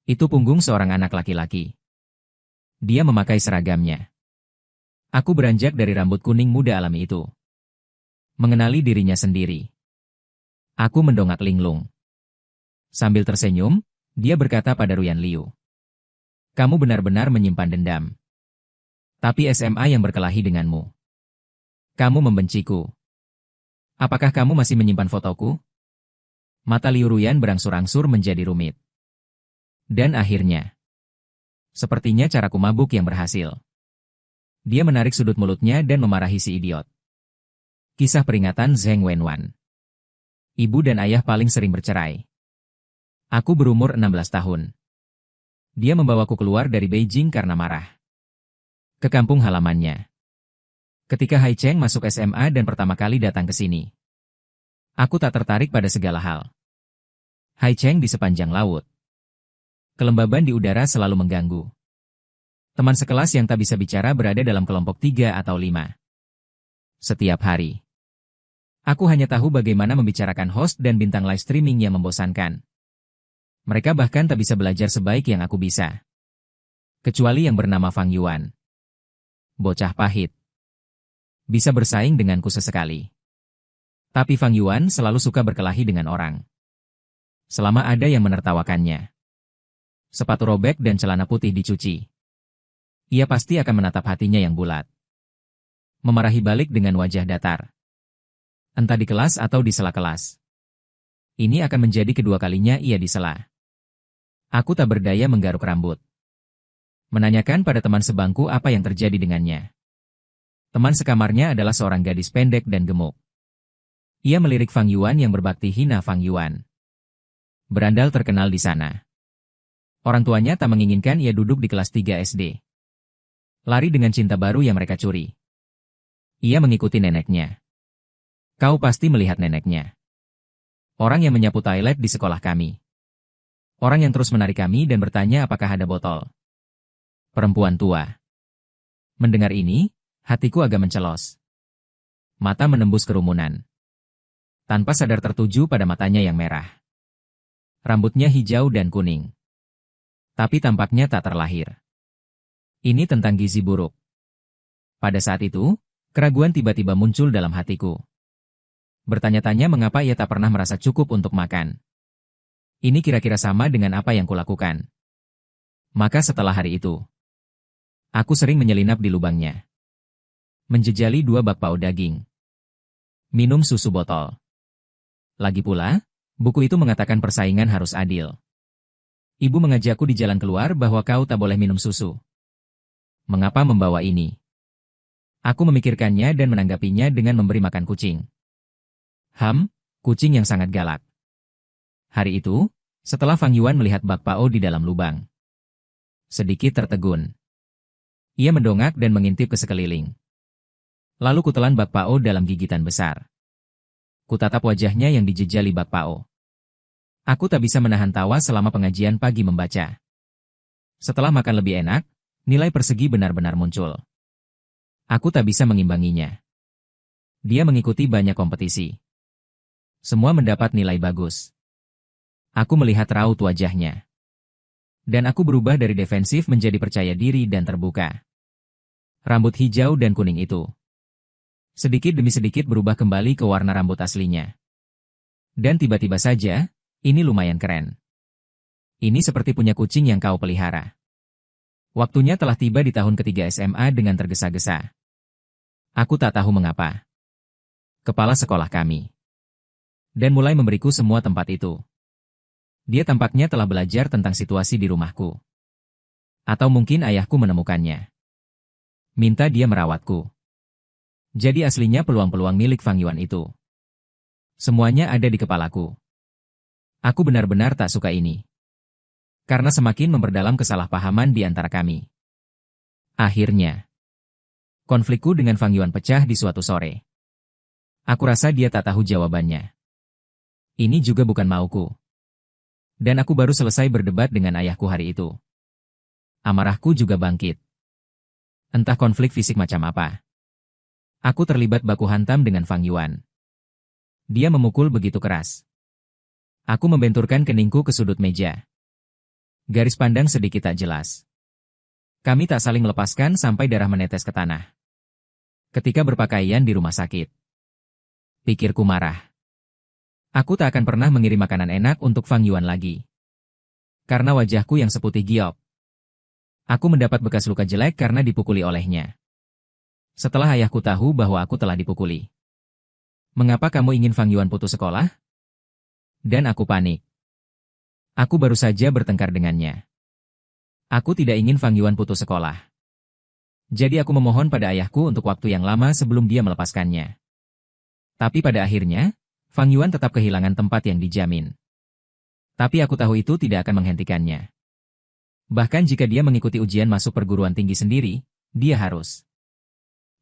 Itu punggung seorang anak laki-laki. Dia memakai seragamnya. Aku beranjak dari rambut kuning muda alami itu. Mengenali dirinya sendiri. Aku mendongak linglung. Sambil tersenyum, dia berkata pada Ruyan Liu. Kamu benar-benar menyimpan dendam. Tapi SMA yang berkelahi denganmu. Kamu membenciku. Apakah kamu masih menyimpan fotoku? Mata Liu Ruyan berangsur-angsur menjadi rumit. Dan akhirnya. Sepertinya caraku mabuk yang berhasil. Dia menarik sudut mulutnya dan memarahi si idiot. Kisah peringatan Zheng Wenwan. Ibu dan ayah paling sering bercerai. Aku berumur 16 tahun. Dia membawaku keluar dari Beijing karena marah. Ke kampung halamannya. Ketika Haicheng masuk SMA dan pertama kali datang ke sini. Aku tak tertarik pada segala hal. Haicheng di sepanjang laut. Kelembaban di udara selalu mengganggu. Teman sekelas yang tak bisa bicara berada dalam kelompok 3 atau 5. Setiap hari. Aku hanya tahu bagaimana membicarakan host dan bintang live streaming yang membosankan. Mereka bahkan tak bisa belajar sebaik yang aku bisa. Kecuali yang bernama Fang Yuan. Bocah pahit. Bisa bersaing denganku sesekali. Tapi Fang Yuan selalu suka berkelahi dengan orang. Selama ada yang menertawakannya. Sepatu robek dan celana putih dicuci. Ia pasti akan menatap hatinya yang bulat. Memarahi balik dengan wajah datar. Entah di kelas atau di sela kelas. Ini akan menjadi kedua kalinya ia disela. Aku tak berdaya menggaruk rambut. Menanyakan pada teman sebangku apa yang terjadi dengannya. Teman sekamarnya adalah seorang gadis pendek dan gemuk. Ia melirik Fang Yuan yang berbakti hina Fang Yuan. Berandal terkenal di sana. Orang tuanya tak menginginkan ia duduk di kelas 3 SD. Lari dengan cinta baru yang mereka curi. Ia mengikuti neneknya. Kau pasti melihat neneknya. Orang yang menyapu toilet di sekolah kami. Orang yang terus menarik kami dan bertanya apakah ada botol. Perempuan tua. Mendengar ini, hatiku agak mencelos. Mata menembus kerumunan. Tanpa sadar tertuju pada matanya yang merah. Rambutnya hijau dan kuning. Tapi tampaknya tak terlahir. Ini tentang gizi buruk. Pada saat itu, keraguan tiba-tiba muncul dalam hatiku. Bertanya-tanya mengapa ia tak pernah merasa cukup untuk makan. Ini kira-kira sama dengan apa yang kulakukan. Maka setelah hari itu, aku sering menyelinap di lubangnya. Menjejali 2 bakpao daging. Minum susu botol. Lagi pula, buku itu mengatakan persaingan harus adil. Ibu mengajakku di jalan keluar bahwa kau tak boleh minum susu. Mengapa membawa ini? Aku memikirkannya dan menanggapinya dengan memberi makan kucing. Kucing yang sangat galak. Hari itu, setelah Fang Yuan melihat bakpao di dalam lubang, sedikit tertegun. Ia mendongak dan mengintip ke sekeliling. Lalu kutelan bakpao dalam gigitan besar. Kutatap wajahnya yang dijejali bakpao. Aku tak bisa menahan tawa selama pengajian pagi membaca. Setelah makan lebih enak, nilai persegi benar-benar muncul. Aku tak bisa mengimbanginya. Dia mengikuti banyak kompetisi. Semua mendapat nilai bagus. Aku melihat raut wajahnya. Dan aku berubah dari defensif menjadi percaya diri dan terbuka. Rambut hijau dan kuning itu sedikit demi sedikit berubah kembali ke warna rambut aslinya. Dan tiba-tiba saja, ini lumayan keren. Ini seperti punya kucing yang kau pelihara. Waktunya telah tiba di tahun ketiga SMA dengan tergesa-gesa. Aku tak tahu mengapa. Kepala sekolah kami. Dan mulai memberiku semua tempat itu. Dia tampaknya telah belajar tentang situasi di rumahku. Atau mungkin ayahku menemukannya. Minta dia merawatku. Jadi aslinya peluang-peluang milik Fang Yuan itu. Semuanya ada di kepalaku. Aku benar-benar tak suka ini. Karena semakin memperdalam kesalahpahaman di antara kami. Akhirnya, konflikku dengan Fang Yuan pecah di suatu sore. Aku rasa dia tak tahu jawabannya. Ini juga bukan mauku. Dan aku baru selesai berdebat dengan ayahku hari itu. Amarahku juga bangkit. Entah konflik fisik macam apa. Aku terlibat baku hantam dengan Fang Yuan. Dia memukul begitu keras. Aku membenturkan keningku ke sudut meja. Garis pandang sedikit tak jelas. Kami tak saling melepaskan sampai darah menetes ke tanah. Ketika berpakaian di rumah sakit. Pikirku marah. Aku tak akan pernah mengirim makanan enak untuk Fang Yuan lagi. Karena wajahku yang seputih giok. Aku mendapat bekas luka jelek karena dipukuli olehnya. Setelah ayahku tahu bahwa aku telah dipukuli. Mengapa kamu ingin Fang Yuan putus sekolah? Dan aku panik. Aku baru saja bertengkar dengannya. Aku tidak ingin Fang Yuan putus sekolah. Jadi aku memohon pada ayahku untuk waktu yang lama sebelum dia melepaskannya. Tapi pada akhirnya, Fang Yuan tetap kehilangan tempat yang dijamin. Tapi aku tahu itu tidak akan menghentikannya. Bahkan jika dia mengikuti ujian masuk perguruan tinggi sendiri, dia harus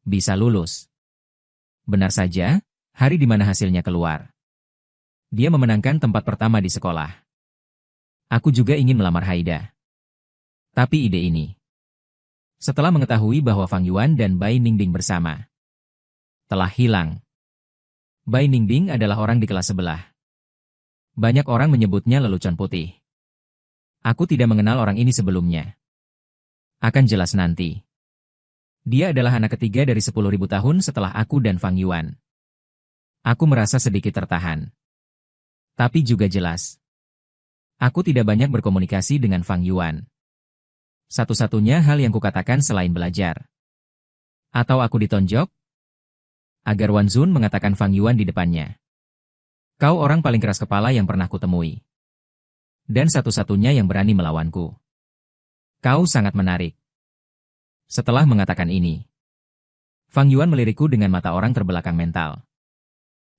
bisa lulus. Benar saja, hari di mana hasilnya keluar. Dia memenangkan tempat pertama di sekolah. Aku juga ingin melamar Haida. Tapi ide ini, setelah mengetahui bahwa Fang Yuan dan Bai Ningbing bersama, telah hilang. Bai Ningbing adalah orang di kelas sebelah. Banyak orang menyebutnya lelucon putih. Aku tidak mengenal orang ini sebelumnya. Akan jelas nanti. Dia adalah anak ketiga dari 10.000 tahun setelah aku dan Fang Yuan. Aku merasa sedikit tertahan. Tapi juga jelas. Aku tidak banyak berkomunikasi dengan Fang Yuan. Satu-satunya hal yang kukatakan selain belajar. Atau aku ditonjok? Agar Wan Zun mengatakan Fang Yuan di depannya. Kau orang paling keras kepala yang pernah kutemui. Dan satu-satunya yang berani melawanku. Kau sangat menarik. Setelah mengatakan ini, Fang Yuan melirikku dengan mata orang terbelakang mental.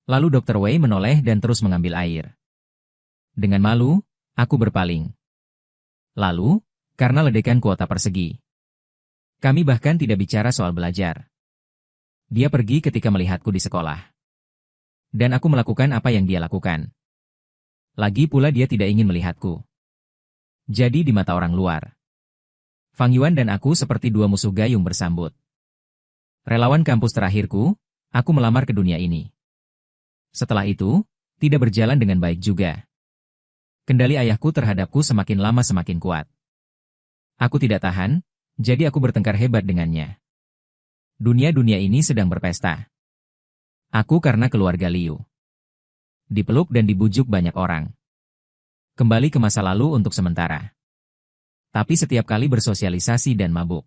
Lalu Dr. Wei menoleh dan terus mengambil air. Dengan malu, aku berpaling. Lalu, karena ledekan kuota persegi, kami bahkan tidak bicara soal belajar. Dia pergi ketika melihatku di sekolah. Dan aku melakukan apa yang dia lakukan. Lagi pula dia tidak ingin melihatku. Jadi di mata orang luar, Fang Yuan dan aku seperti dua musuh gayung bersambut. Relawan kampus terakhirku, aku melamar ke dunia ini. Setelah itu, tidak berjalan dengan baik juga. Kendali ayahku terhadapku semakin lama semakin kuat. Aku tidak tahan, jadi aku bertengkar hebat dengannya. Dunia-dunia ini sedang berpesta. Aku karena keluarga Liu. Dipeluk dan dibujuk banyak orang. Kembali ke masa lalu untuk sementara. Tapi setiap kali bersosialisasi dan mabuk,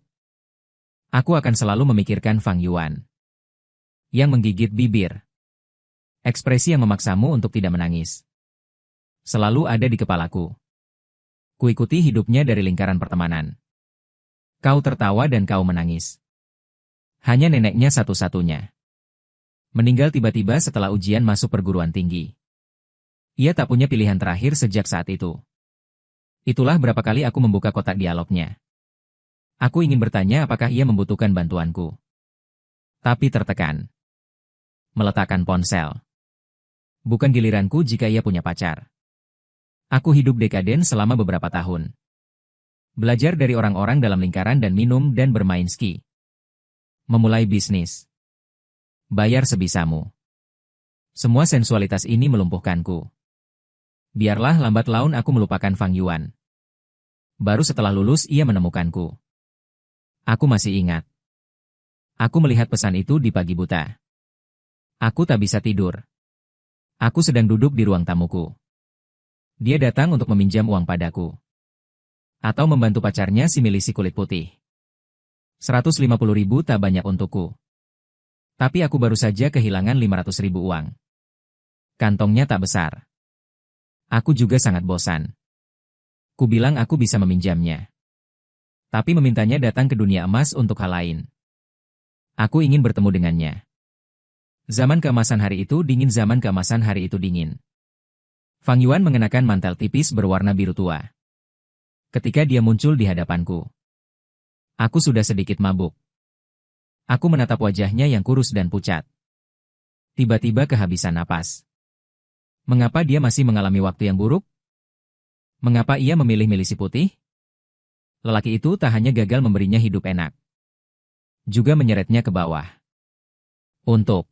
aku akan selalu memikirkan Fang Yuan yang menggigit bibir. Ekspresi yang memaksamu untuk tidak menangis selalu ada di kepalaku. Kuikuti hidupnya dari lingkaran pertemanan. Kau tertawa dan kau menangis. Hanya neneknya satu-satunya meninggal tiba-tiba setelah ujian masuk perguruan tinggi. Ia tak punya pilihan terakhir sejak saat itu. Itulah berapa kali aku membuka kotak dialognya. Aku ingin bertanya apakah ia membutuhkan bantuanku. Tapi tertekan. Meletakkan ponsel. Bukan giliranku jika ia punya pacar. Aku hidup dekaden selama beberapa tahun. Belajar dari orang-orang dalam lingkaran dan minum dan bermain ski. Memulai bisnis. Bayar sebisamu. Semua sensualitas ini melumpuhkanku. Biarlah lambat laun aku melupakan Fang Yuan. Baru setelah lulus ia menemukanku. Aku masih ingat. Aku melihat pesan itu di pagi buta. Aku tak bisa tidur. Aku sedang duduk di ruang tamuku. Dia datang untuk meminjam uang padaku. Atau membantu pacarnya si milisi kulit putih. 150.000 tak banyak untukku. Tapi aku baru saja kehilangan 500.000 uang. Kantongnya tak besar. Aku juga sangat bosan. Ku bilang aku bisa meminjamnya. Tapi memintanya datang ke dunia emas untuk hal lain. Aku ingin bertemu dengannya. Zaman keemasan hari itu dingin, zaman keemasan hari itu dingin. Fang Yuan mengenakan mantel tipis berwarna biru tua. Ketika dia muncul di hadapanku, aku sudah sedikit mabuk. Aku menatap wajahnya yang kurus dan pucat. Tiba-tiba kehabisan napas. Mengapa dia masih mengalami waktu yang buruk? Mengapa ia memilih milisi putih? Lelaki itu tak hanya gagal memberinya hidup enak, juga menyeretnya ke bawah. Untuk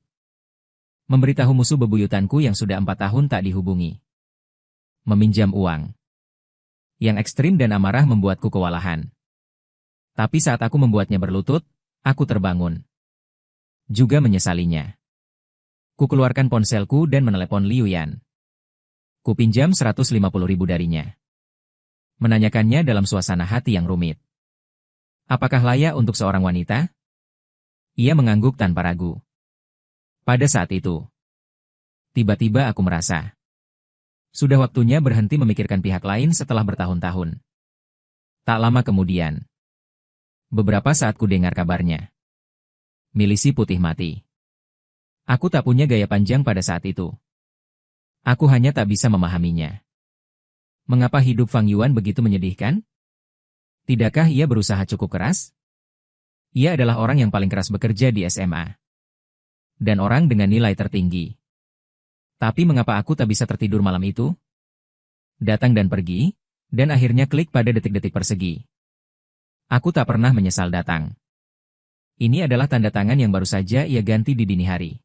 memberitahu musuh bebuyutanku yang sudah 4 tahun tak dihubungi. Meminjam uang. Yang ekstrim dan amarah membuatku kewalahan. Tapi saat aku membuatnya berlutut, aku terbangun. Juga menyesalinya. Ku keluarkan ponselku dan menelepon Liu Yan. Ku pinjam 150.000 darinya. Menanyakannya dalam suasana hati yang rumit. Apakah layak untuk seorang wanita? Ia mengangguk tanpa ragu. Pada saat itu, tiba-tiba aku merasa sudah waktunya berhenti memikirkan pihak lain setelah bertahun-tahun. Tak lama kemudian, beberapa saat ku dengar kabarnya. Milisi putih mati. Aku tak punya gaya panjang pada saat itu. Aku hanya tak bisa memahaminya. Mengapa hidup Fang Yuan begitu menyedihkan? Tidakkah ia berusaha cukup keras? Ia adalah orang yang paling keras bekerja di SMA. Dan orang dengan nilai tertinggi. Tapi mengapa aku tak bisa tertidur malam itu? Datang dan pergi, dan akhirnya klik pada detik-detik persegi. Aku tak pernah menyesal datang. Ini adalah tanda tangan yang baru saja ia ganti di dini hari.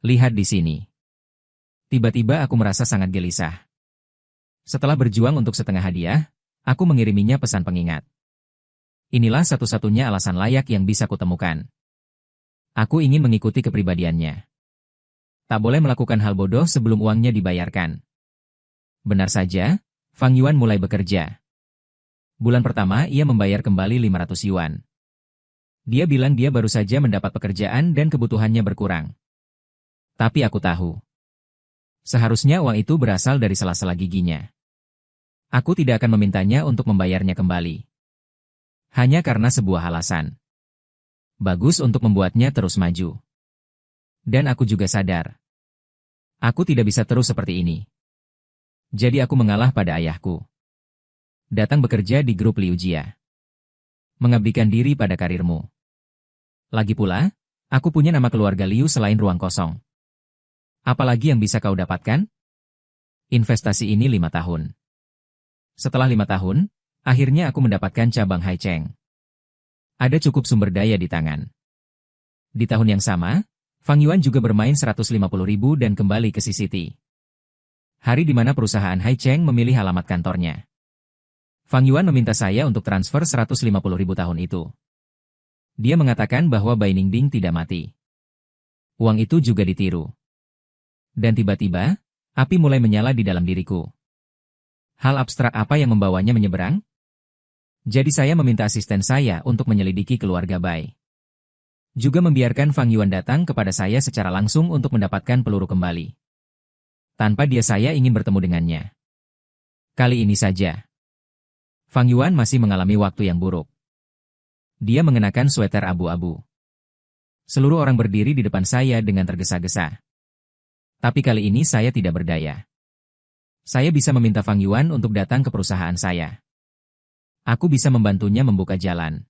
Lihat di sini. Tiba-tiba aku merasa sangat gelisah. Setelah berjuang untuk setengah hadiah, aku mengiriminya pesan pengingat. Inilah satu-satunya alasan layak yang bisa kutemukan. Aku ingin mengikuti kepribadiannya. Tak boleh melakukan hal bodoh sebelum uangnya dibayarkan. Benar saja, Fang Yuan mulai bekerja. Bulan pertama ia membayar kembali 500 yuan. Dia bilang dia baru saja mendapat pekerjaan dan kebutuhannya berkurang. Tapi aku tahu. Seharusnya uang itu berasal dari sela-sela giginya. Aku tidak akan memintanya untuk membayarnya kembali. Hanya karena sebuah alasan. Bagus untuk membuatnya terus maju. Dan aku juga sadar. Aku tidak bisa terus seperti ini. Jadi aku mengalah pada ayahku. Datang bekerja di grup Liu Jia. Mengabdikan diri pada karirmu. Lagi pula, aku punya nama keluarga Liu selain ruang kosong. Apalagi yang bisa kau dapatkan? Investasi ini 5 tahun. Setelah 5 tahun, akhirnya aku mendapatkan cabang Haicheng. Ada cukup sumber daya di tangan. Di tahun yang sama, Fang Yuan juga bermain 150.000 dan kembali ke CCT. Hari di mana perusahaan Hai Cheng memilih alamat kantornya. Fang Yuan meminta saya untuk transfer 150.000 tahun itu. Dia mengatakan bahwa Bai Ningding tidak mati. Uang itu juga ditiru. Dan tiba-tiba, api mulai menyala di dalam diriku. Hal abstrak apa yang membawanya menyeberang? Jadi saya meminta asisten saya untuk menyelidiki keluarga Bai. Juga membiarkan Fang Yuan datang kepada saya secara langsung untuk mendapatkan peluru kembali. Tanpa dia saya ingin bertemu dengannya. Kali ini saja. Fang Yuan masih mengalami waktu yang buruk. Dia mengenakan sweater abu-abu. Seluruh orang berdiri di depan saya dengan tergesa-gesa. Tapi kali ini saya tidak berdaya. Saya bisa meminta Fang Yuan untuk datang ke perusahaan saya. Aku bisa membantunya membuka jalan.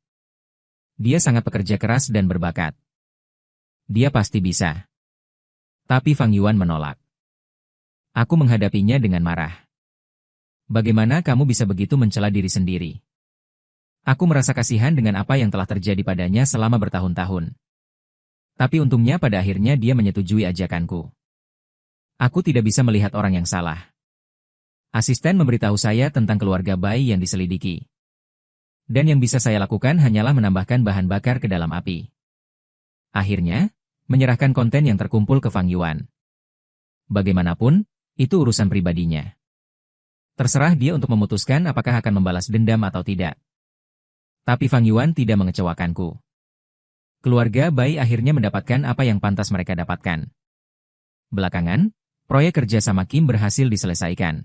Dia sangat pekerja keras dan berbakat. Dia pasti bisa. Tapi Fang Yuan menolak. Aku menghadapinya dengan marah. Bagaimana kamu bisa begitu mencela diri sendiri? Aku merasa kasihan dengan apa yang telah terjadi padanya selama bertahun-tahun. Tapi untungnya pada akhirnya dia menyetujui ajakanku. Aku tidak bisa melihat orang yang salah. Asisten memberitahu saya tentang keluarga Bai yang diselidiki. Dan yang bisa saya lakukan hanyalah menambahkan bahan bakar ke dalam api. Akhirnya, menyerahkan konten yang terkumpul ke Fang Yuan. Bagaimanapun, itu urusan pribadinya. Terserah dia untuk memutuskan apakah akan membalas dendam atau tidak. Tapi Fang Yuan tidak mengecewakanku. Keluarga Bai akhirnya mendapatkan apa yang pantas mereka dapatkan. Belakangan, proyek kerja sama Kim berhasil diselesaikan.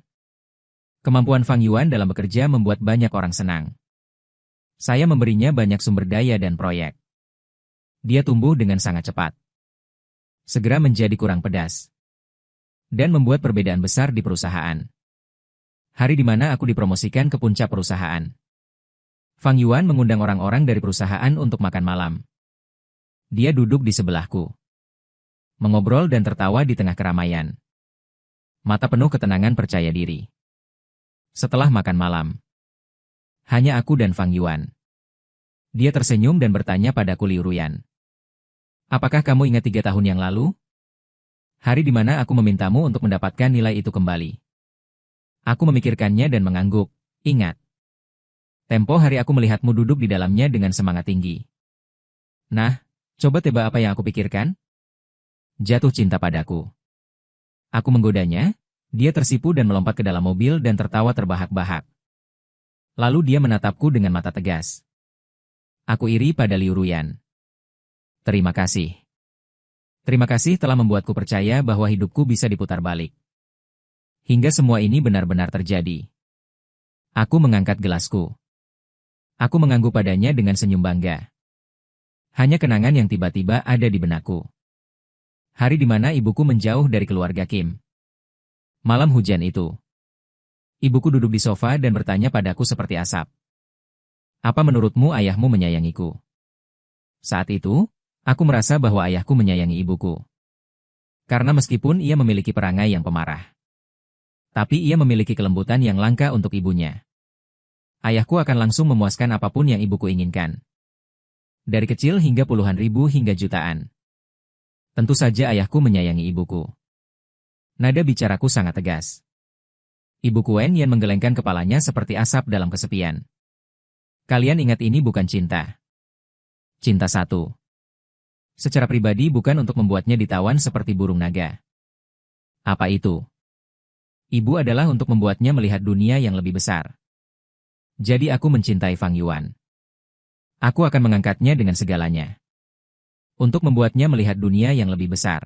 Kemampuan Fang Yuan dalam bekerja membuat banyak orang senang. Saya memberinya banyak sumber daya dan proyek. Dia tumbuh dengan sangat cepat. Segera menjadi kurang pedas. Dan membuat perbedaan besar di perusahaan. Hari di mana aku dipromosikan ke puncak perusahaan. Fang Yuan mengundang orang-orang dari perusahaan untuk makan malam. Dia duduk di sebelahku. Mengobrol dan tertawa di tengah keramaian. Mata penuh ketenangan percaya diri. Setelah makan malam, hanya aku dan Fang Yuan. Dia tersenyum dan bertanya padaku, Liu Ruyan. Apakah kamu ingat 3 tahun yang lalu? Hari di mana aku memintamu untuk mendapatkan nilai itu kembali. Aku memikirkannya dan mengangguk. Ingat. Tempo hari aku melihatmu duduk di dalamnya dengan semangat tinggi. Nah, coba tebak apa yang aku pikirkan? Jatuh cinta padaku. Aku menggodanya, dia tersipu dan melompat ke dalam mobil dan tertawa terbahak-bahak. Lalu dia menatapku dengan mata tegas. Aku iri pada Liu Ruyan. Terima kasih. Terima kasih telah membuatku percaya bahwa hidupku bisa diputar balik. Hingga semua ini benar-benar terjadi. Aku mengangkat gelasku. Aku mengangguk padanya dengan senyum bangga. Hanya kenangan yang tiba-tiba ada di benakku. Hari di mana ibuku menjauh dari keluarga Kim. Malam hujan itu. Ibuku duduk di sofa dan bertanya padaku seperti asap. Apa menurutmu ayahmu menyayangiku? Saat itu, aku merasa bahwa ayahku menyayangi ibuku. Karena meskipun ia memiliki perangai yang pemarah. Tapi ia memiliki kelembutan yang langka untuk ibunya. Ayahku akan langsung memuaskan apapun yang ibuku inginkan. Dari kecil hingga puluhan ribu hingga jutaan. Tentu saja ayahku menyayangi ibuku. Nada bicaraku sangat tegas. Ibuku Wen Yan menggelengkan kepalanya seperti asap dalam kesepian. Kalian ingat ini bukan cinta. Cinta satu. Secara pribadi bukan untuk membuatnya ditawan seperti burung naga. Apa itu? Ibu adalah untuk membuatnya melihat dunia yang lebih besar. Jadi aku mencintai Fang Yuan. Aku akan mengangkatnya dengan segalanya. Untuk membuatnya melihat dunia yang lebih besar.